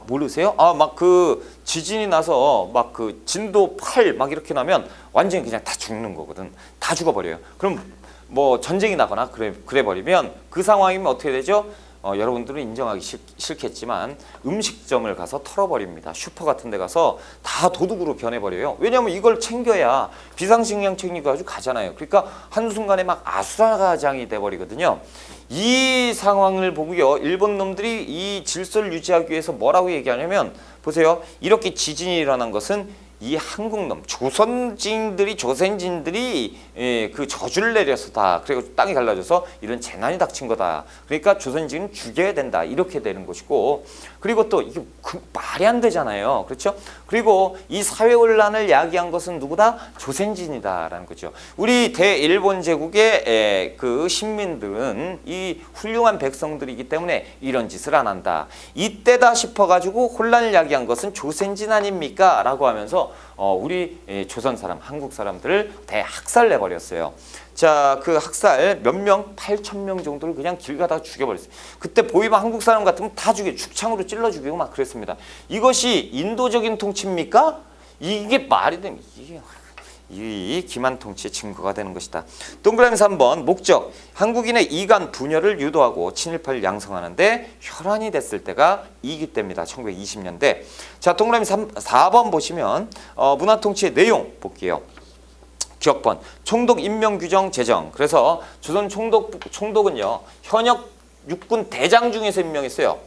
모르세요? 막 그 지진이 나서 막 그 진도 8 막 이렇게 나면 완전히 그냥 다 죽는 거거든. 다 죽어버려요. 그럼 뭐 전쟁이 나거나 그래 버리면 그 상황이면 어떻게 되죠? 여러분들은 인정하기 싫겠지만 음식점을 가서 털어버립니다. 슈퍼 같은 데 가서 다 도둑으로 변해버려요. 왜냐하면 이걸 챙겨야 비상식량 챙겨가지고 가잖아요. 그러니까 한순간에 막 아수라장이 돼버리거든요. 이 상황을 보고요. 일본 놈들이 이 질서를 유지하기 위해서 뭐라고 얘기하냐면 보세요. 이렇게 지진이 일어난 것은 이 한국놈 조선진들이 그 저주를 내려서 다 그리고 땅이 갈라져서 이런 재난이 닥친 거다. 그러니까 조선진은 죽여야 된다. 이렇게 되는 것이고 그리고 또 이게 말이 안 되잖아요. 그렇죠? 그리고 이 사회혼란을 야기한 것은 누구다? 조선진이다라는 거죠. 우리 대일본 제국의 그 신민들은 이 훌륭한 백성들이기 때문에 이런 짓을 안 한다. 이때다 싶어가지고 혼란을 야기한 것은 조선진 아닙니까? 라고 하면서 우리 조선 사람, 한국 사람들을 대학살 내버렸어요. 자, 그 학살 몇 명? 8,000명 정도를 그냥 길 가다가 죽여버렸어요. 그때 보이면 한국 사람 같으면 다 죽창으로 찔러 죽이고 막 그랬습니다. 이것이 인도적인 통치입니까? 이게 말이 되면 이 기만 통치의 증거가 되는 것이다. 동그라미 3번 목적. 한국인의 이간 분열을 유도하고 친일파를 양성하는데 혈안이 됐을 때가 이기 때입니다. 1920년대. 자, 동그라미 4번 보시면 문화통치의 내용 볼게요. 기억번 총독 임명 규정 제정. 그래서 조선 총독은요 현역 육군 대장 중에서 임명했어요.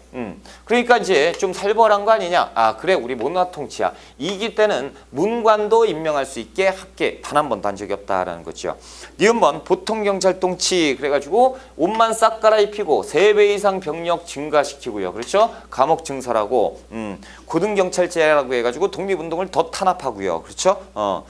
그러니까 이제 좀 살벌한 거 아니냐? 그래 우리 문화통치야. 이기 때는 문관도 임명할 수 있게 할게 단 한 번도 한 적이 없다라는 거죠. 니은번 보통경찰통치 그래가지고 옷만 싹 갈아입히고 3배 이상 병력 증가시키고요. 그렇죠? 감옥 증설하고 고등경찰제라고 해가지고 독립운동을 더 탄압하고요. 그렇죠?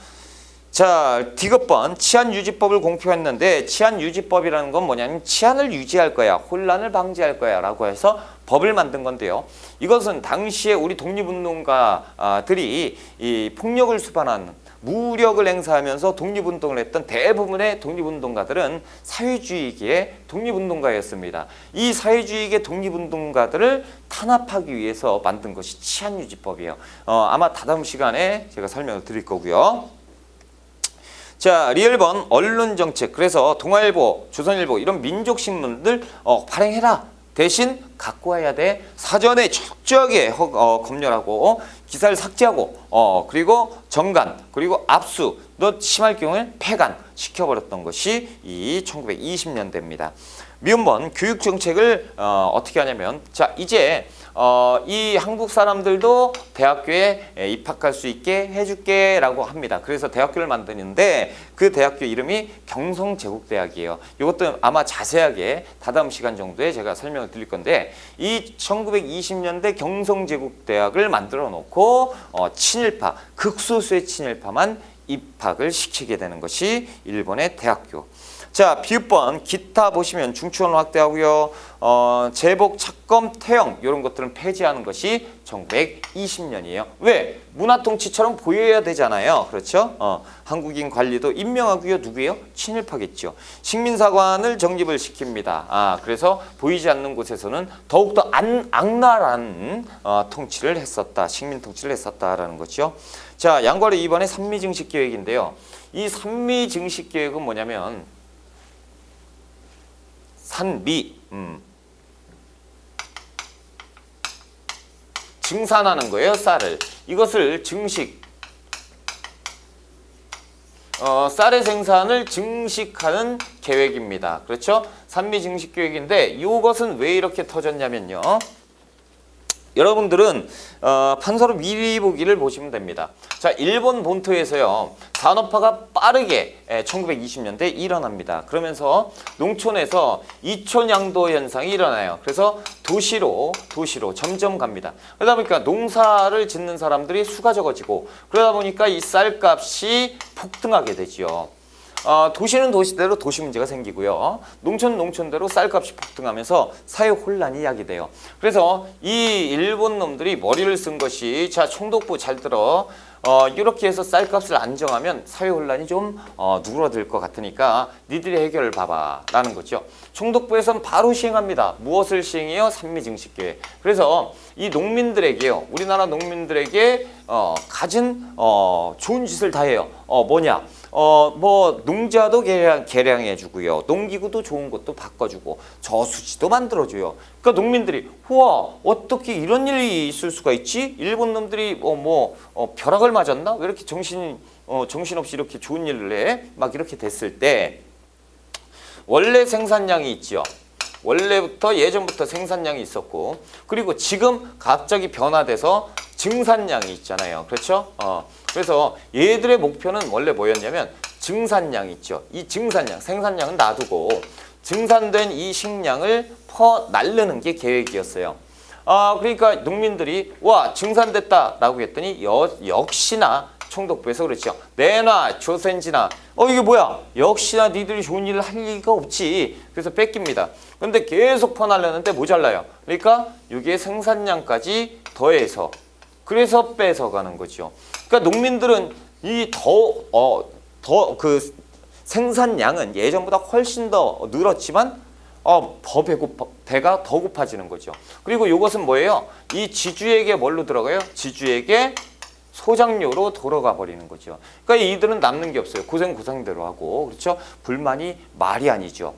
자, 디귿번 치안유지법을 공표했는데 치안유지법이라는 건 뭐냐면 치안을 유지할 거야, 혼란을 방지할 거야 라고 해서 법을 만든 건데요. 이것은 당시에 우리 독립운동가들이 이 폭력을 수반한 무력을 행사하면서 독립운동을 했던 대부분의 독립운동가들은 사회주의계의 독립운동가였습니다. 이 사회주의계 독립운동가들을 탄압하기 위해서 만든 것이 치안유지법이에요. 아마 다다음 시간에 제가 설명을 드릴 거고요. 자, 리얼번 언론정책. 그래서 동아일보, 조선일보 이런 민족신문들 발행해라. 대신 갖고 와야 돼. 사전에 철저하게 검열하고 기사를 삭제하고 그리고 정간 그리고 압수 너 심할 경우에 폐간 시켜버렸던 것이 이 1920년대입니다. 미음번 교육 정책을 어떻게 하냐면 자 이제 이 한국 사람들도 대학교에 입학할 수 있게 해줄게 라고 합니다. 그래서 대학교를 만드는데 그 대학교 이름이 경성제국대학이에요. 이것도 아마 자세하게 다다음 시간 정도에 제가 설명을 드릴 건데 이 1920년대 경성제국대학을 만들어 놓고 친일파, 극소수의 친일파만 입학을 시키게 되는 것이 일본의 대학교. 자, 비읍번 기타 보시면 중추원 확대하고요. 제복, 착검, 태형 이런 것들은 폐지하는 것이 1920년이에요. 왜? 문화통치처럼 보여야 되잖아요. 그렇죠? 한국인 관리도 임명하고요. 누구예요? 친일파겠죠. 식민사관을 정립을 시킵니다. 그래서 보이지 않는 곳에서는 더욱더 악랄한 통치를 했었다. 식민 통치를 했었다라는 거죠. 자, 양과를 2번의 산미증식계획인데요. 이 산미증식계획은 뭐냐면 산미, 증산하는 거예요, 쌀을. 이것을 증식, 쌀의 생산을 증식하는 계획입니다. 그렇죠? 산미 증식 계획인데 이것은 왜 이렇게 터졌냐면요. 여러분들은 판서로 미리 보기를 보시면 됩니다. 자, 일본 본토에서요. 산업화가 빠르게 1920년대에 일어납니다. 그러면서 농촌에서 이촌양도 현상이 일어나요. 그래서 도시로 점점 갑니다. 그러다 보니까 농사를 짓는 사람들이 수가 적어지고 그러다 보니까 이 쌀값이 폭등하게 되죠. 도시는 도시대로 도시 문제가 생기고요. 농촌은 농촌대로 쌀값이 폭등하면서 사회 혼란이 야기돼요. 그래서 이 일본 놈들이 머리를 쓴 것이 자 총독부 잘 들어 이렇게 해서 쌀값을 안정하면 사회 혼란이 좀 누그러들 것 같으니까 니들이 해결을 봐봐 라는 거죠. 총독부에서는 바로 시행합니다. 무엇을 시행해요? 산미증식계획. 그래서 이 농민들에게요. 우리나라 농민들에게 가진 좋은 짓을 다 해요. 뭐냐? 뭐 농자도 개량해주고요. 농기구도 좋은 것도 바꿔주고 저수지도 만들어줘요. 그러니까 농민들이 우와 어떻게 이런 일이 있을 수가 있지? 일본 놈들이 벼락을 맞았나? 왜 이렇게 정신없이 이렇게 좋은 일을 해? 막 이렇게 됐을 때 원래 생산량이 있죠. 원래부터 예전부터 생산량이 있었고 그리고 지금 갑자기 변화돼서 증산량이 있잖아요. 그렇죠? 그래서 얘들의 목표는 원래 뭐였냐면 증산량 있죠. 이 증산량, 생산량은 놔두고 증산된 이 식량을 퍼날르는 게 계획이었어요. 그러니까 농민들이 와 증산됐다라고 했더니 역시나 총독부에서 그랬죠. 내놔 조센지나 이게 뭐야 역시나 니들이 좋은 일을 할 리가 없지. 그래서 뺏깁니다. 그런데 계속 퍼날르는데 모자라요. 그러니까 이게 생산량까지 더해서 그래서 뺏어가는 거죠. 그러니까 농민들은 그 생산량은 예전보다 훨씬 더 늘었지만 배가 더 고파지는 거죠. 그리고 이것은 뭐예요? 이 지주에게 뭘로 들어가요? 지주에게 소장료로 돌아가 버리는 거죠. 그러니까 이들은 남는 게 없어요. 고생대로 하고 그렇죠? 불만이 말이 아니죠.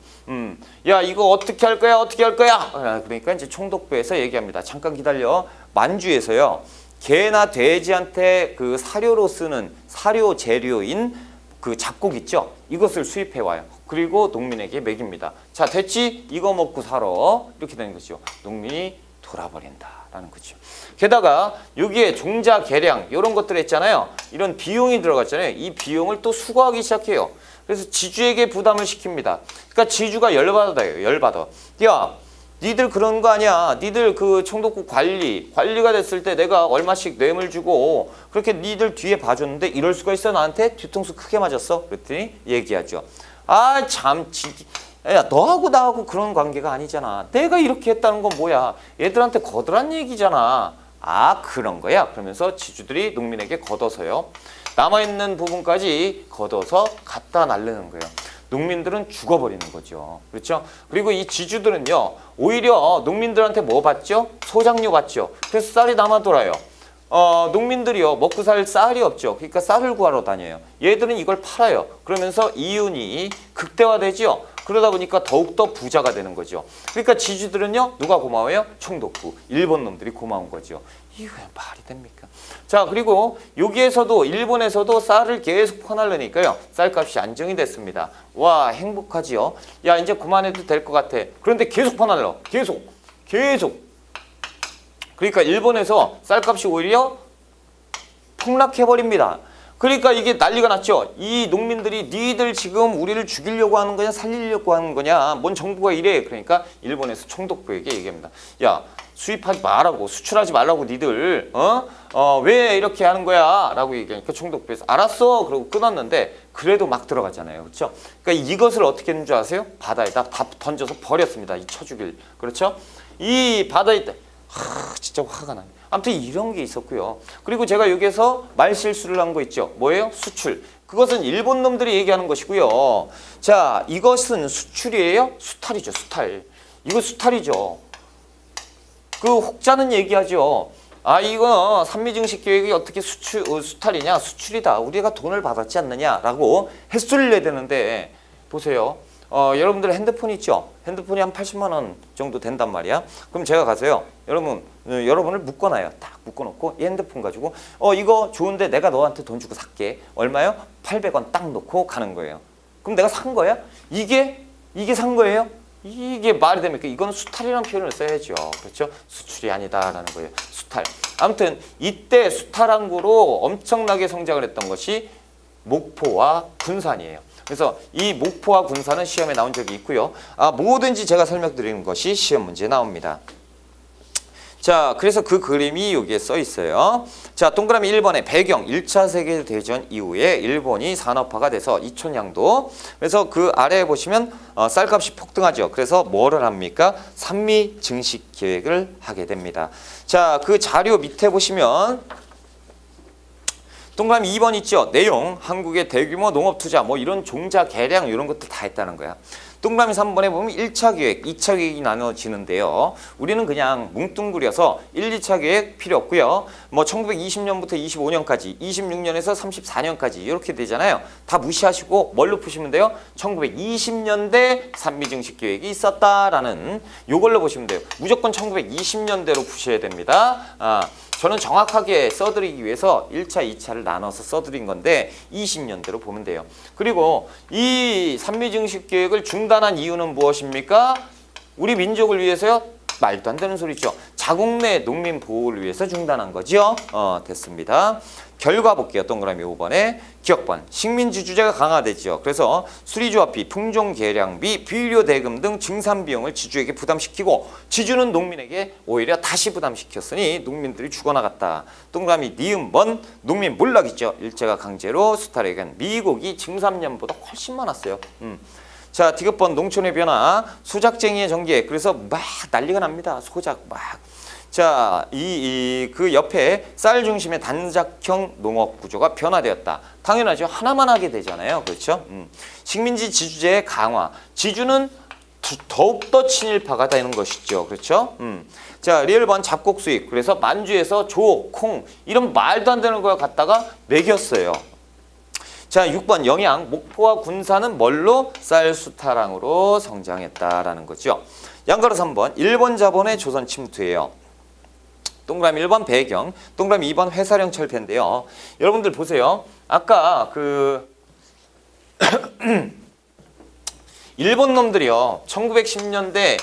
야 이거 어떻게 할 거야? 어떻게 할 거야? 그러니까 이제 총독부에서 얘기합니다. 잠깐 기다려. 만주에서요. 개나 돼지한테 그 사료로 쓰는 사료 재료인 그 잡곡 있죠? 이것을 수입해 와요. 그리고 농민에게 먹입니다. 자 됐지? 이거 먹고 살아. 이렇게 되는 거죠. 농민이 돌아버린다라는 거죠. 게다가 여기에 종자 개량 이런 것들 했잖아요. 이런 비용이 들어갔잖아요. 이 비용을 또 수거하기 시작해요. 그래서 지주에게 부담을 시킵니다. 그러니까 지주가 열받아요. 열받아. 야 니들 그런 거 아니야. 니들 그 총독부 관리가 됐을 때 내가 얼마씩 뇌물 주고 그렇게 니들 뒤에 봐줬는데 이럴 수가 있어 나한테? 뒤통수 크게 맞았어? 그랬더니 얘기하죠. 야 너하고 나하고 그런 관계가 아니잖아. 내가 이렇게 했다는 건 뭐야. 얘들한테 거들한 얘기잖아. 그런 거야. 그러면서 지주들이 농민에게 걷어서요. 남아있는 부분까지 걷어서 갖다 날르는 거예요. 농민들은 죽어버리는 거죠. 그렇죠? 그리고 이 지주들은요. 오히려 농민들한테 뭐 받죠? 소장료 받죠. 그래서 쌀이 남아돌아요. 농민들이요. 먹고 살 쌀이 없죠. 그러니까 쌀을 구하러 다녀요. 얘들은 이걸 팔아요. 그러면서 이윤이 극대화되죠. 그러다 보니까 더욱더 부자가 되는 거죠. 그러니까 지주들은요, 누가 고마워요? 총독부, 일본 놈들이 고마운 거죠. 이거 말이 됩니까? 자, 그리고 여기에서도 일본에서도 쌀을 계속 퍼날르니까요, 쌀값이 안정이 됐습니다. 와, 행복하지요. 야, 이제 그만해도 될 것 같아. 그런데 계속 퍼날러, 계속. 그러니까 일본에서 쌀값이 오히려 폭락해버립니다. 그러니까 이게 난리가 났죠. 이 농민들이 니들 지금 우리를 죽이려고 하는 거냐 살리려고 하는 거냐, 뭔 정부가 이래. 그러니까 일본에서 총독부에게 얘기합니다. 야, 수입하지 말라고, 수출하지 말라고 니들 왜 이렇게 하는 거야 라고 얘기하니까 총독부에서 알았어 그러고 끊었는데 그래도 막 들어가잖아요. 그렇죠? 그러니까 이것을 어떻게 했는 줄 아세요? 바다에다 다 던져서 버렸습니다. 이 쳐죽일. 그렇죠? 이 바다에 진짜 화가 나요. 아무튼 이런 게 있었고요. 그리고 제가 여기에서 말 실수를 한 거 있죠. 뭐예요? 수출. 그것은 일본 놈들이 얘기하는 것이고요. 자, 이것은 수출이에요? 수탈이죠. 수탈. 이거 수탈이죠. 그 혹자는 얘기하죠. 아, 이거 산미증식 계획이 어떻게 수탈이냐? 수출이다. 우리가 돈을 받았지 않느냐라고 햇소리를 내야 되는데 보세요. 여러분들 핸드폰 있죠? 핸드폰이 한 80만 원 정도 된단 말이야. 그럼 제가 가서요. 여러분을 묶어놔요. 딱 묶어놓고 이 핸드폰 가지고 이거 좋은데 내가 너한테 돈 주고 살게. 얼마요? 800원 딱 놓고 가는 거예요. 그럼 내가 산 거야? 이게 산 거예요? 이게 말이 됩니까? 이거는 수탈이라는 표현을 써야죠. 그렇죠? 수출이 아니다라는 거예요. 수탈. 아무튼 이때 수탈항구로 엄청나게 성장을 했던 것이 목포와 군산이에요. 그래서 이 목포와 군산은 시험에 나온 적이 있고요. 뭐든지 제가 설명드리는 것이 시험 문제에 나옵니다. 자, 그래서 그 그림이 여기에 써 있어요. 자, 동그라미 1번에 배경 1차 세계대전 이후에 일본이 산업화가 돼서 이촌양도. 그래서 그 아래에 보시면 쌀값이 폭등하죠. 그래서 뭐를 합니까? 산미 증식 계획을 하게 됩니다. 자, 그 자료 밑에 보시면 동그라미 2번 있죠. 내용, 한국의 대규모 농업 투자, 뭐 이런 종자 개량 이런 것도 다 했다는 거야. 동그라미 3번에 보면 1차 계획, 2차 계획이 나눠지는데요. 우리는 그냥 뭉뚱그려서 1, 2차 계획 필요 없고요. 뭐 1920년부터 25년까지, 26년에서 34년까지 이렇게 되잖아요. 다 무시하시고 뭘로 푸시면 돼요? 1920년대 산미증식 계획이 있었다라는 요걸로 보시면 돼요. 무조건 1920년대로 푸셔야 됩니다. 저는 정확하게 써드리기 위해서 1차, 2차를 나눠서 써드린 건데 20년대로 보면 돼요. 그리고 이 산미증식 계획을 중단한 이유는 무엇입니까? 우리 민족을 위해서요? 말도 안 되는 소리죠. 자국 내 농민 보호를 위해서 중단한 거죠. 됐습니다. 결과 볼게요. 동그라미 5번에 기억번. 식민지주제가 강화되죠. 그래서 수리조합비, 품종개량비, 비료 대금 등 증산비용을 지주에게 부담시키고 지주는 농민에게 오히려 다시 부담시켰으니 농민들이 죽어나갔다. 동그라미 니은번 농민 몰락이죠. 일제가 강제로 수탈해간 미국이 증산량보다 훨씬 많았어요. 자, 디귿번 농촌의 변화, 소작쟁이의 전개. 그래서 막 난리가 납니다. 소작 막. 자, 그 옆에 쌀 중심의 단작형 농업 구조가 변화되었다. 당연하죠. 하나만 하게 되잖아요. 그렇죠? 식민지 지주제의 강화. 지주는 더욱더 친일파가 되는 것이죠. 그렇죠? 자, 리을번 잡곡 수입. 그래서 만주에서 조, 콩 이런 말도 안 되는 걸 갖다가 먹였어요. 자, 6번 영양. 목포와 군산은 뭘로? 쌀 수탈항으로 성장했다라는 거죠. 양가로 3번 일본 자본의 조선 침투예요. 동그라미 1번 배경, 동그라미 2번 회사령 철폐인데요. 여러분들 보세요. 아까 일본 놈들이요. 1910년대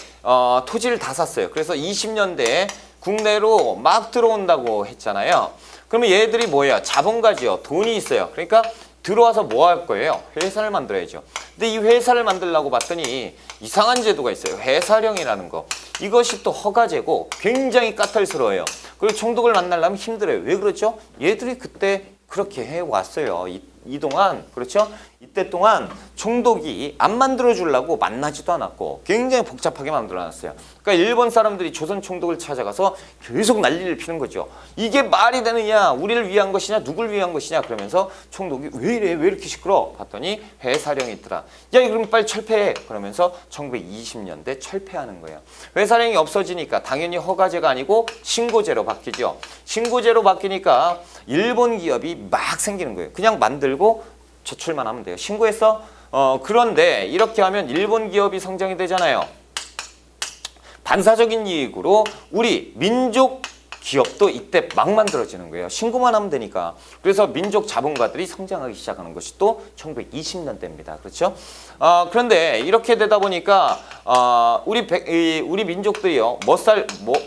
토지를 다 샀어요. 그래서 20년대에 국내로 막 들어온다고 했잖아요. 그러면 얘들이 뭐예요? 자본가지요. 돈이 있어요. 그러니까 들어와서 뭐 할 거예요? 회사를 만들어야죠. 근데 이 회사를 만들려고 봤더니 이상한 제도가 있어요. 회사령이라는 거. 이것이 또 허가제고 굉장히 까탈스러워요. 그리고 총독을 만나려면 힘들어요. 왜 그렇죠? 얘들이 그때 그렇게 해왔어요. 이동안, 그렇죠? 이때 동안 총독이 안 만들어주려고 만나지도 않았고 굉장히 복잡하게 만들어놨어요. 그러니까 일본 사람들이 조선 총독을 찾아가서 계속 난리를 피는 거죠. 이게 말이 되느냐? 우리를 위한 것이냐? 누굴 위한 것이냐? 그러면서 총독이 왜 이래? 왜 이렇게 시끄러워? 봤더니 회사령이 있더라. 야, 그럼 빨리 철폐해. 그러면서 1920년대 철폐하는 거예요. 회사령이 없어지니까 당연히 허가제가 아니고 신고제로 바뀌죠. 신고제로 바뀌니까 일본 기업이 막 생기는 거예요. 그냥 만들고 제출만 하면 돼요. 신고했어? 그런데 이렇게 하면 일본 기업이 성장이 되잖아요. 반사적인 이익으로 우리 민족 기업도 이때 막 만들어지는 거예요. 신고만 하면 되니까. 그래서 민족 자본가들이 성장하기 시작하는 것이 또 1920년대입니다. 그렇죠? 그런데 이렇게 되다 보니까 우리 민족들이요.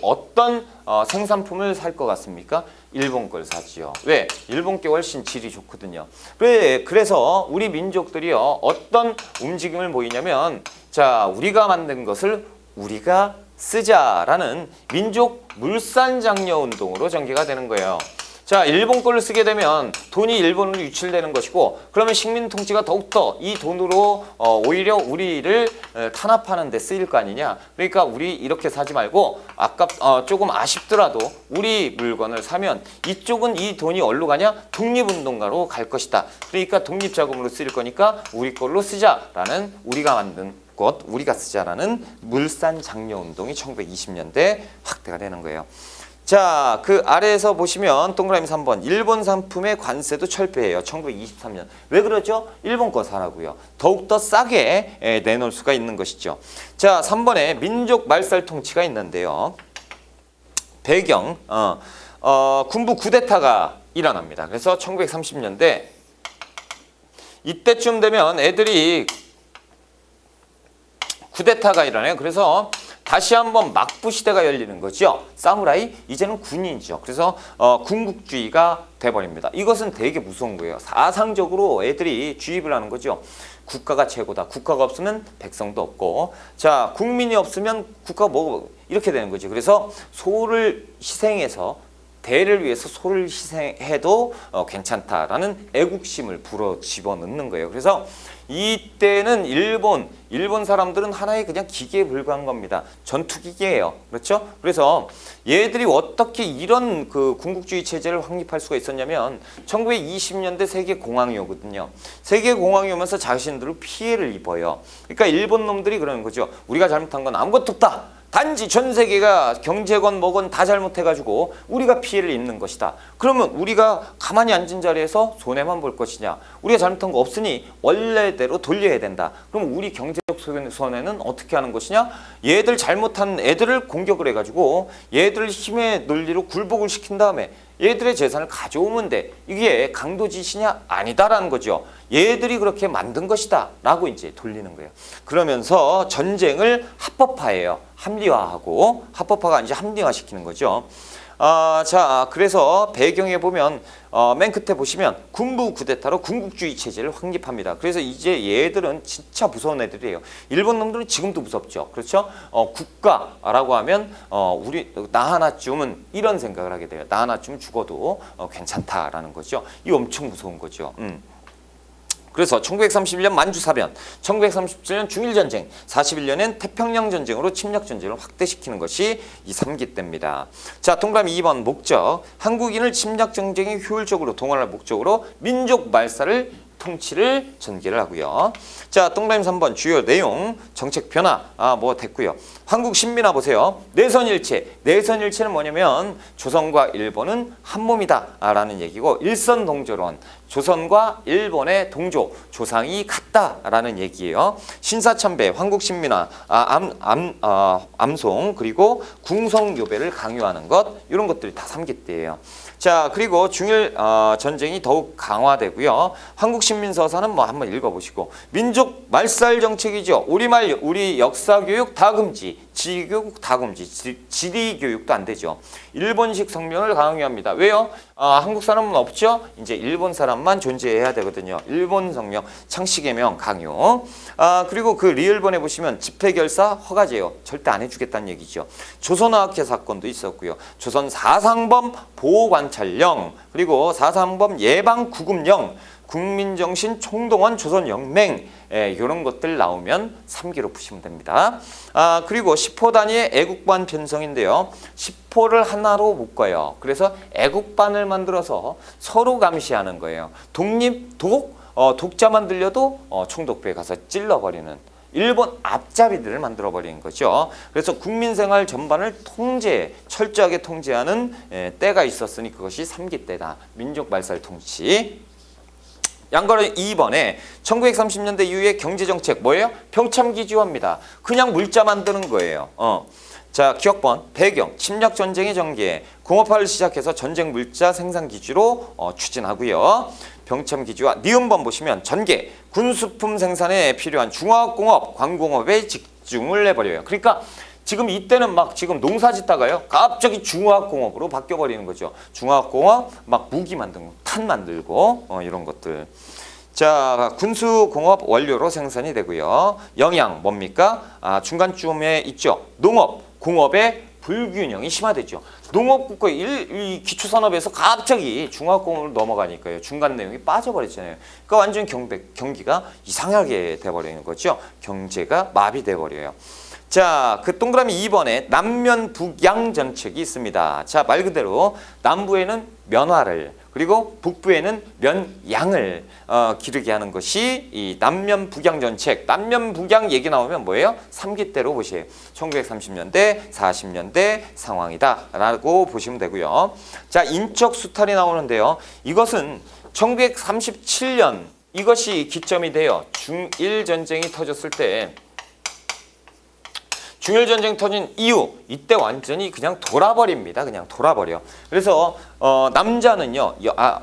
어떤 생산품을 살 것 같습니까? 일본 걸 사지요. 왜? 일본 게 훨씬 질이 좋거든요. 그래서 우리 민족들이요. 어떤 움직임을 보이냐면 자, 우리가 만든 것을 우리가 쓰자라는 민족 물산장려 운동으로 전개가 되는 거예요. 자, 일본 거를 쓰게 되면 돈이 일본으로 유출되는 것이고 그러면 식민 통치가 더욱더 이 돈으로 오히려 우리를 탄압하는 데 쓰일 거 아니냐. 그러니까 우리 이렇게 사지 말고 조금 아쉽더라도 우리 물건을 사면 이쪽은 이 돈이 어디로 가냐? 독립운동가로 갈 것이다. 그러니까 독립자금으로 쓰일 거니까 우리 걸로 쓰자라는 우리가 만든 우리가 쓰자라는 물산장려 운동이 1920년대 확대가 되는 거예요. 자, 그 아래에서 보시면 동그라미 3번 일본 상품의 관세도 철폐해요. 1923년. 왜 그러죠? 일본 거 사라고요. 더욱더 싸게 내놓을 수가 있는 것이죠. 자, 3번에 민족 말살 통치가 있는데요. 배경 군부 쿠데타가 일어납니다. 그래서 1930년대 이때쯤 되면 애들이 쿠데타가 일어나요. 그래서 다시 한번 막부 시대가 열리는 거죠. 사무라이, 이제는 군인이죠. 그래서 군국주의가 돼버립니다. 이것은 되게 무서운 거예요. 사상적으로 애들이 주입을 하는 거죠. 국가가 최고다. 국가가 없으면 백성도 없고, 자, 국민이 없으면 국가가 뭐 이렇게 되는 거죠. 그래서 소를 희생해서 대를 위해서 소를 희생해도 괜찮다라는 애국심을 불어 집어넣는 거예요. 그래서 이때는 일본 사람들은 하나의 그냥 기계에 불과한 겁니다. 전투기계예요. 그렇죠? 그래서 얘들이 어떻게 이런 그 군국주의 체제를 확립할 수가 있었냐면 1920년대 세계공황이 오거든요. 세계공황이 오면서 자신들은 피해를 입어요. 그러니까 일본 놈들이 그러는 거죠. 우리가 잘못한 건 아무것도 없다. 단지 전 세계가 경제건 뭐건 다 잘못해가지고 우리가 피해를 입는 것이다. 그러면 우리가 가만히 앉은 자리에서 손해만 볼 것이냐. 우리가 잘못한 거 없으니 원래대로 돌려야 된다. 그럼 우리 경제적 손해는 어떻게 하는 것이냐. 얘들 잘못한 애들을 공격을 해가지고 얘들 힘의 논리로 굴복을 시킨 다음에 얘들의 재산을 가져오면 돼. 이게 강도짓이냐? 아니다라는 거죠. 얘들이 그렇게 만든 것이다 라고 이제 돌리는 거예요. 그러면서 전쟁을 합법화해요. 합리화하고, 합법화가 아니지 합리화시키는 거죠. 자, 그래서 배경에 보면 맨 끝에 보시면 군부 쿠데타로 군국주의 체제를 확립합니다. 그래서 이제 얘들은 진짜 무서운 애들이에요. 일본 놈들은 지금도 무섭죠. 그렇죠? 국가라고 하면 나 하나쯤은 이런 생각을 하게 돼요. 나 하나쯤 죽어도 괜찮다라는 거죠. 이 엄청 무서운 거죠. 그래서 1931년 만주사변, 1937년 중일전쟁, 41년엔 태평양전쟁으로 침략전쟁을 확대시키는 것이 이 3기 때입니다. 자, 동그라미 2번 목적. 한국인을 침략전쟁에 효율적으로 동원할 목적으로 민족 말살을 통치를 전개를 하고요. 자, 동그라미 3번 주요 내용, 정책 변화 뭐 됐고요. 한국 신민화 보세요. 내선일체. 내선일체는 뭐냐면 조선과 일본은 한 몸이다 라는 얘기고 일선동조론. 조선과 일본의 동조, 조상이 같다라는 얘기예요. 신사참배, 황국신민화, 암송, 그리고 궁성요배를 강요하는 것, 이런 것들이 다 3기 때예요. 자, 그리고 중일 전쟁이 더욱 강화되고요. 한국신민서사는 뭐 한번 읽어보시고, 민족 말살 정책이죠. 우리말, 우리 역사교육 다 금지, 지리교육 다 금지, 지리교육도 안 되죠. 일본식 성명을 강요합니다. 왜요? 한국 사람은 없죠? 이제 일본 사람만 존재해야 되거든요. 일본 성명, 창씨개명 강요. 그리고 그 리을본에 보시면 집회결사 허가제요. 절대 안 해주겠다는 얘기죠. 조선어학회 사건도 있었고요. 조선 사상범 보호관찰령, 그리고 사상범 예방구금령, 국민정신 총동원 조선영맹, 이런 것들 나오면 3기로 푸시면 됩니다. 그리고 10호 단위의 애국반 편성인데요. 10호를 하나로 묶어요. 그래서 애국반을 만들어서 서로 감시하는 거예요. 독자만 들려도 총독부에 가서 찔러버리는 일본 앞잡이들을 만들어버리는 거죠. 그래서 국민생활 전반을 철저하게 통제하는 때가 있었으니 그것이 3기 때다. 민족말살 통치. 양거는 2번에 1930년대 이후의 경제정책 뭐예요? 병참기지화입니다. 그냥 물자 만드는 거예요. 자, 기억번, 배경, 침략전쟁의 전개, 공업화를 시작해서 전쟁 물자 생산 기지로 추진하고요. 병참기지화, 니은번 보시면 전개, 군수품 생산에 필요한 중화학공업, 광공업에 집중을 해버려요. 그러니까 지금 이때는 막 지금 농사 짓다가요. 갑자기 중화학공업으로 바뀌어버리는 거죠. 중화학공업, 막 무기 만드는 거, 탄 만들고 이런 것들. 자, 군수공업 원료로 생산이 되고요. 영양 뭡니까? 중간쯤에 있죠. 농업, 공업의 불균형이 심화되죠. 농업국가 이 기초산업에서 갑자기 중화공업으로 넘어가니까요. 중간 내용이 빠져버렸잖아요. 그러니까 완전 경기가 이상하게 돼버리는 거죠. 경제가 마비돼 버려요. 자, 그 동그라미 2번에 남면 북양 정책이 있습니다. 자, 말 그대로 남부에는 면화를 그리고 북부에는 면양을 기르게 하는 것이 이 남면 북양 정책. 남면 북양 얘기 나오면 뭐예요? 3기대로 보세요. 1930년대, 40년대 상황이다라고 보시면 되고요. 자, 인적 수탈이 나오는데요. 이것은 1937년 이것이 기점이 돼요. 중일 전쟁이 터졌을 때 중일전쟁 터진 이후 이때 완전히 그냥 돌아버립니다. 그냥 돌아버려. 그래서 남자는요.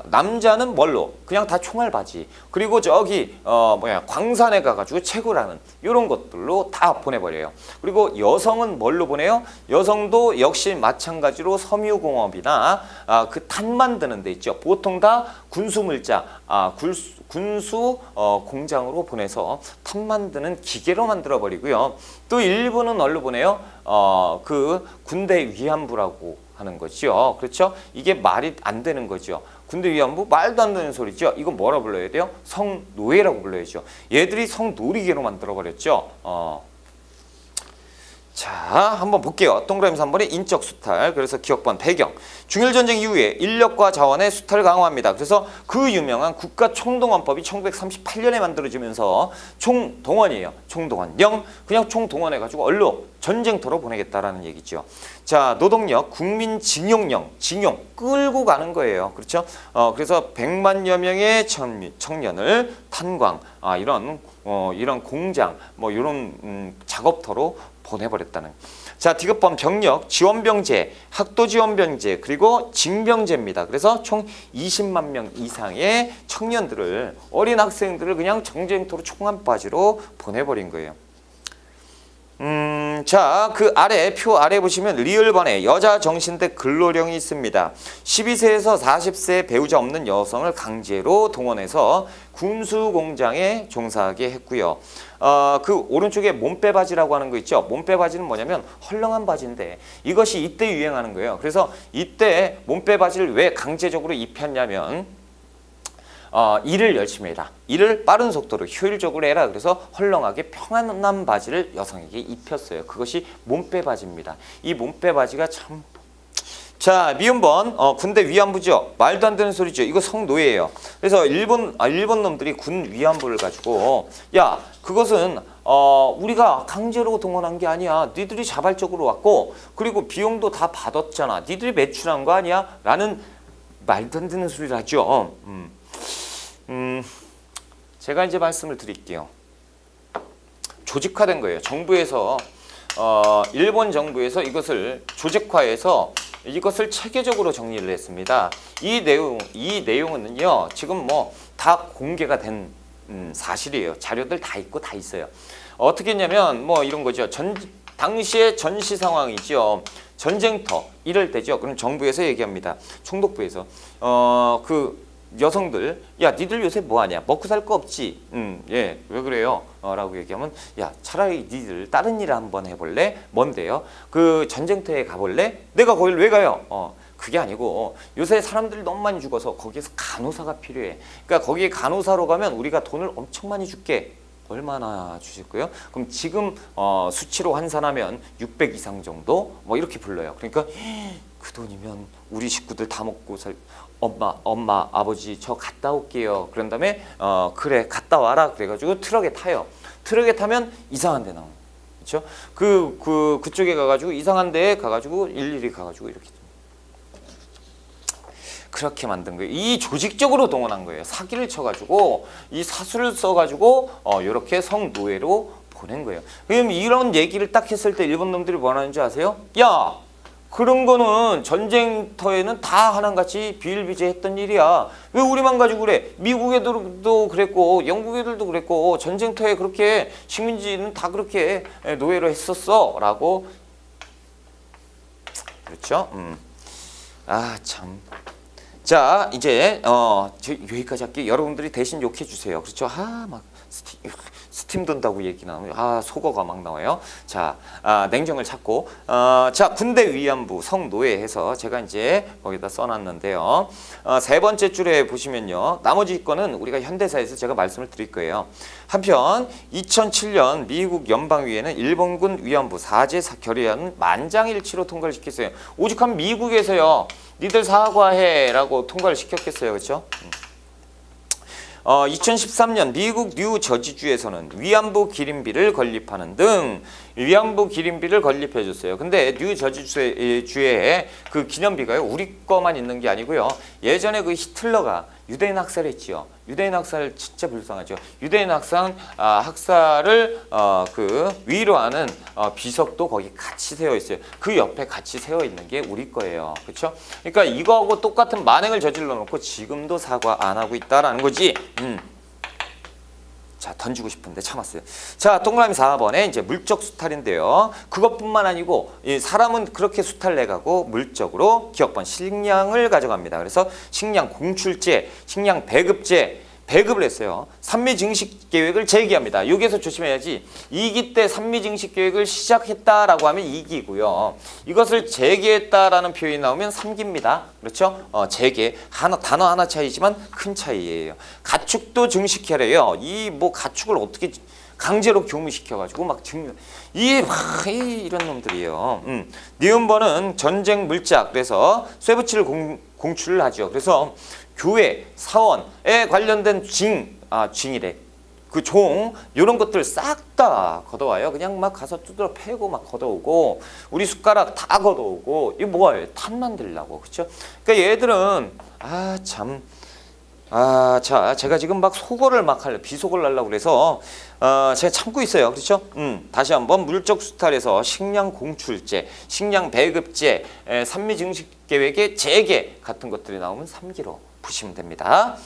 남자는 뭘로? 그냥 다 총알바지. 그리고 저기 광산에 가가지고 채굴하는 이런 것들로 다 보내버려요. 그리고 여성은 뭘로 보내요? 여성도 역시 마찬가지로 섬유공업이나 그 탄 만드는 데 있죠. 보통 다 군수물자, 군수 공장으로 보내서 탄 만드는 기계로 만들어 버리고요. 또 일부는 어디로 보내요? 그 군대 위안부라고 하는 거죠. 그렇죠? 이게 말이 안 되는 거죠. 군대 위안부 말도 안 되는 소리죠. 이거 뭐라 불러야 돼요? 성노예라고 불러야죠. 얘들이 성놀이개로 만들어 버렸죠. 자, 한번 볼게요. 동그라미 3번의 인적 수탈. 그래서 기억번 배경. 중일전쟁 이후에 인력과 자원의 수탈을 강화합니다. 그래서 그 유명한 국가총동원법이 1938년에 만들어지면서 총동원이에요. 총동원령. 그냥 총동원해가지고 얼로 전쟁터로 보내겠다라는 얘기죠. 자, 노동력, 국민징용령, 징용 끌고 가는 거예요. 그렇죠? 그래서 100만여 명의 청년을 탄광, 이런 공장, 뭐 이런 작업터로 보내버렸다는. 자, 디귿번 병력, 지원병제, 학도지원병제, 그리고 징병제입니다. 그래서 총 20만 명 이상의 청년들을, 어린 학생들을 그냥 전쟁터로 총알바지로 보내버린 거예요. 자, 그 아래 표 아래 보시면 리을번에 여자 정신대 근로령이 있습니다. 12세에서 40세 배우자 없는 여성을 강제로 동원해서 군수 공장에 종사하게 했고요. 그 오른쪽에 몸빼 바지라고 하는 거 있죠. 몸빼 바지는 뭐냐면 헐렁한 바지인데 이것이 이때 유행하는 거예요. 그래서 이때 몸빼 바지를 왜 강제적으로 입혔냐면 일을 열심히 해라. 일을 빠른 속도로 효율적으로 해라. 그래서 헐렁하게 평안한 바지를 여성에게 입혔어요. 그것이 몸빼 바지입니다. 이 몸빼 바지가 참... 자, 미음번 군대 위안부죠. 말도 안 되는 소리죠. 이거 성노예예요. 그래서 일본 놈들이 군 위안부를 가지고 야, 그것은 우리가 강제로 동원한 게 아니야. 니들이 자발적으로 왔고 그리고 비용도 다 받았잖아. 니들이 매출한 거 아니야? 라는 말도 안 되는 소리를 하죠. 제가 이제 말씀을 드릴게요. 조직화된 거예요. 정부에서 일본 정부에서 이것을 조직화해서 이것을 체계적으로 정리를 했습니다. 이 내용은요. 지금 뭐 다 공개가 된 사실이에요. 자료들 다 있고 다 있어요. 어떻게 했냐면 뭐 이런 거죠. 당시의 전시 상황이죠. 전쟁터 이럴 때죠. 그럼 정부에서 얘기합니다. 총독부에서 그 여성들, 야, 니들 요새 뭐하냐? 먹고 살 거 없지? 예, 왜 그래요? 라고 얘기하면, 야, 차라리 니들 다른 일을 한번 해볼래? 뭔데요? 그 전쟁터에 가볼래? 내가 거길 왜 가요? 그게 아니고 요새 사람들이 너무 많이 죽어서 거기에서 간호사가 필요해. 그러니까 거기에 간호사로 가면 우리가 돈을 엄청 많이 줄게. 얼마나 주실 거예요? 그럼 지금 수치로 환산하면 600 이상 정도? 뭐 이렇게 불러요. 그러니까 그 돈이면 우리 식구들 다 먹고 살. 엄마, 아버지 저 갔다 올게요. 그런 다음에 그래 갔다 와라. 그래가지고 트럭에 타요. 트럭에 타면 이상한 데 나와요. 그렇죠? 그쪽에 가가지고 이상한 데에 가가지고 일일이 가가지고 이렇게. 그렇게 만든 거예요. 이 조직적으로 동원한 거예요. 사기를 쳐가지고 이 사수를 써가지고 이렇게 성노예로 보낸 거예요. 그럼 이런 얘기를 딱 했을 때 일본 놈들이 뭐 하는 줄 아세요? 야, 그런 거는 전쟁터에는 다 하나같이 비일비재했던 일이야. 왜 우리만 가지고 그래? 미국 애들도 그랬고 영국 애들도 그랬고 전쟁터에 그렇게 식민지는 다 그렇게 노예로 했었어 라고. 그렇죠? 아 참. 자 이제 여기까지 할게요. 여러분들이 대신 욕해 주세요. 그렇죠? 막 스팀 돈다고 얘기 나오면 속어가 막 나와요. 자 냉정을 찾고 자 군대 위안부 성노예해서 제가 이제 거기다 써놨는데요. 세 번째 줄에 보시면요. 나머지 거는 우리가 현대사에서 제가 말씀을 드릴 거예요. 한편 2007년 미국 연방위에는 일본군 위안부 사제 결의안은 만장일치로 통과를 시켰어요. 오죽하면 미국에서요. 니들 사과해라고 통과를 시켰겠어요. 그렇죠? 2013년 미국 뉴저지주에서는 위안부 기림비를 건립하는 등 위안부 기림비를 건립해 줬어요. 근데 뉴저지주에 그 기념비가요. 우리 거만 있는 게 아니고요. 예전에 그 히틀러가 유대인 학살했지요. 유대인 학살 진짜 불쌍하죠. 유대인 학살을 그 위로하는 비석도 거기 같이 세워 있어요. 그 옆에 같이 세워 있는 게 우리 거예요. 그렇죠? 그러니까 이거하고 똑같은 만행을 저질러 놓고 지금도 사과 안 하고 있다라는 거지. 자, 던지고 싶은데 참았어요. 자, 동그라미 4번에 이제 물적 수탈인데요. 그것뿐만 아니고 사람은 그렇게 수탈 내가고 물적으로 기억번 식량을 가져갑니다. 그래서 식량 공출제, 식량 배급제, 배급을 했어요. 산미증식 계획을 재개합니다. 여기에서 조심해야지. 2기 때 산미증식 계획을 시작했다라고 하면 2기고요. 이것을 재개했다라는 표현이 나오면 3기입니다. 그렇죠? 재개. 단어 하나 차이지만 큰 차이예요. 가축도 증식하래요. 이 가축을 어떻게 강제로 교무시켜가지고 이런 놈들이에요. 니은번은 전쟁 물자. 그래서 쇠붙이를 공출을 하죠. 그래서 교회, 사원에 관련된 징이래. 그 종, 이런 것들 싹 다 걷어와요. 그냥 막 가서 두드러 패고 막 걷어오고, 우리 숟가락 다 걷어오고, 이거 뭐예요? 탄 만들려고. 그렇죠? 그러니까 얘들은, 자, 제가 지금 막 속어를 비속어를 하려고 그래서, 제가 참고 있어요. 그렇죠? 다시 한번 물적 수탈에서 식량 공출제, 식량 배급제, 산미증식 계획의 재개 같은 것들이 나오면 3기로 보시면 됩니다.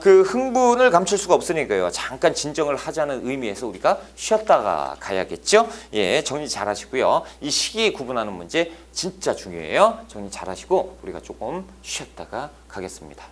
그 흥분을 감출 수가 없으니까요. 잠깐 진정을 하자는 의미에서 우리가 쉬었다가 가야겠죠. 예, 정리 잘 하시고요. 이 시기 구분하는 문제 진짜 중요해요. 정리 잘 하시고 우리가 조금 쉬었다가 가겠습니다.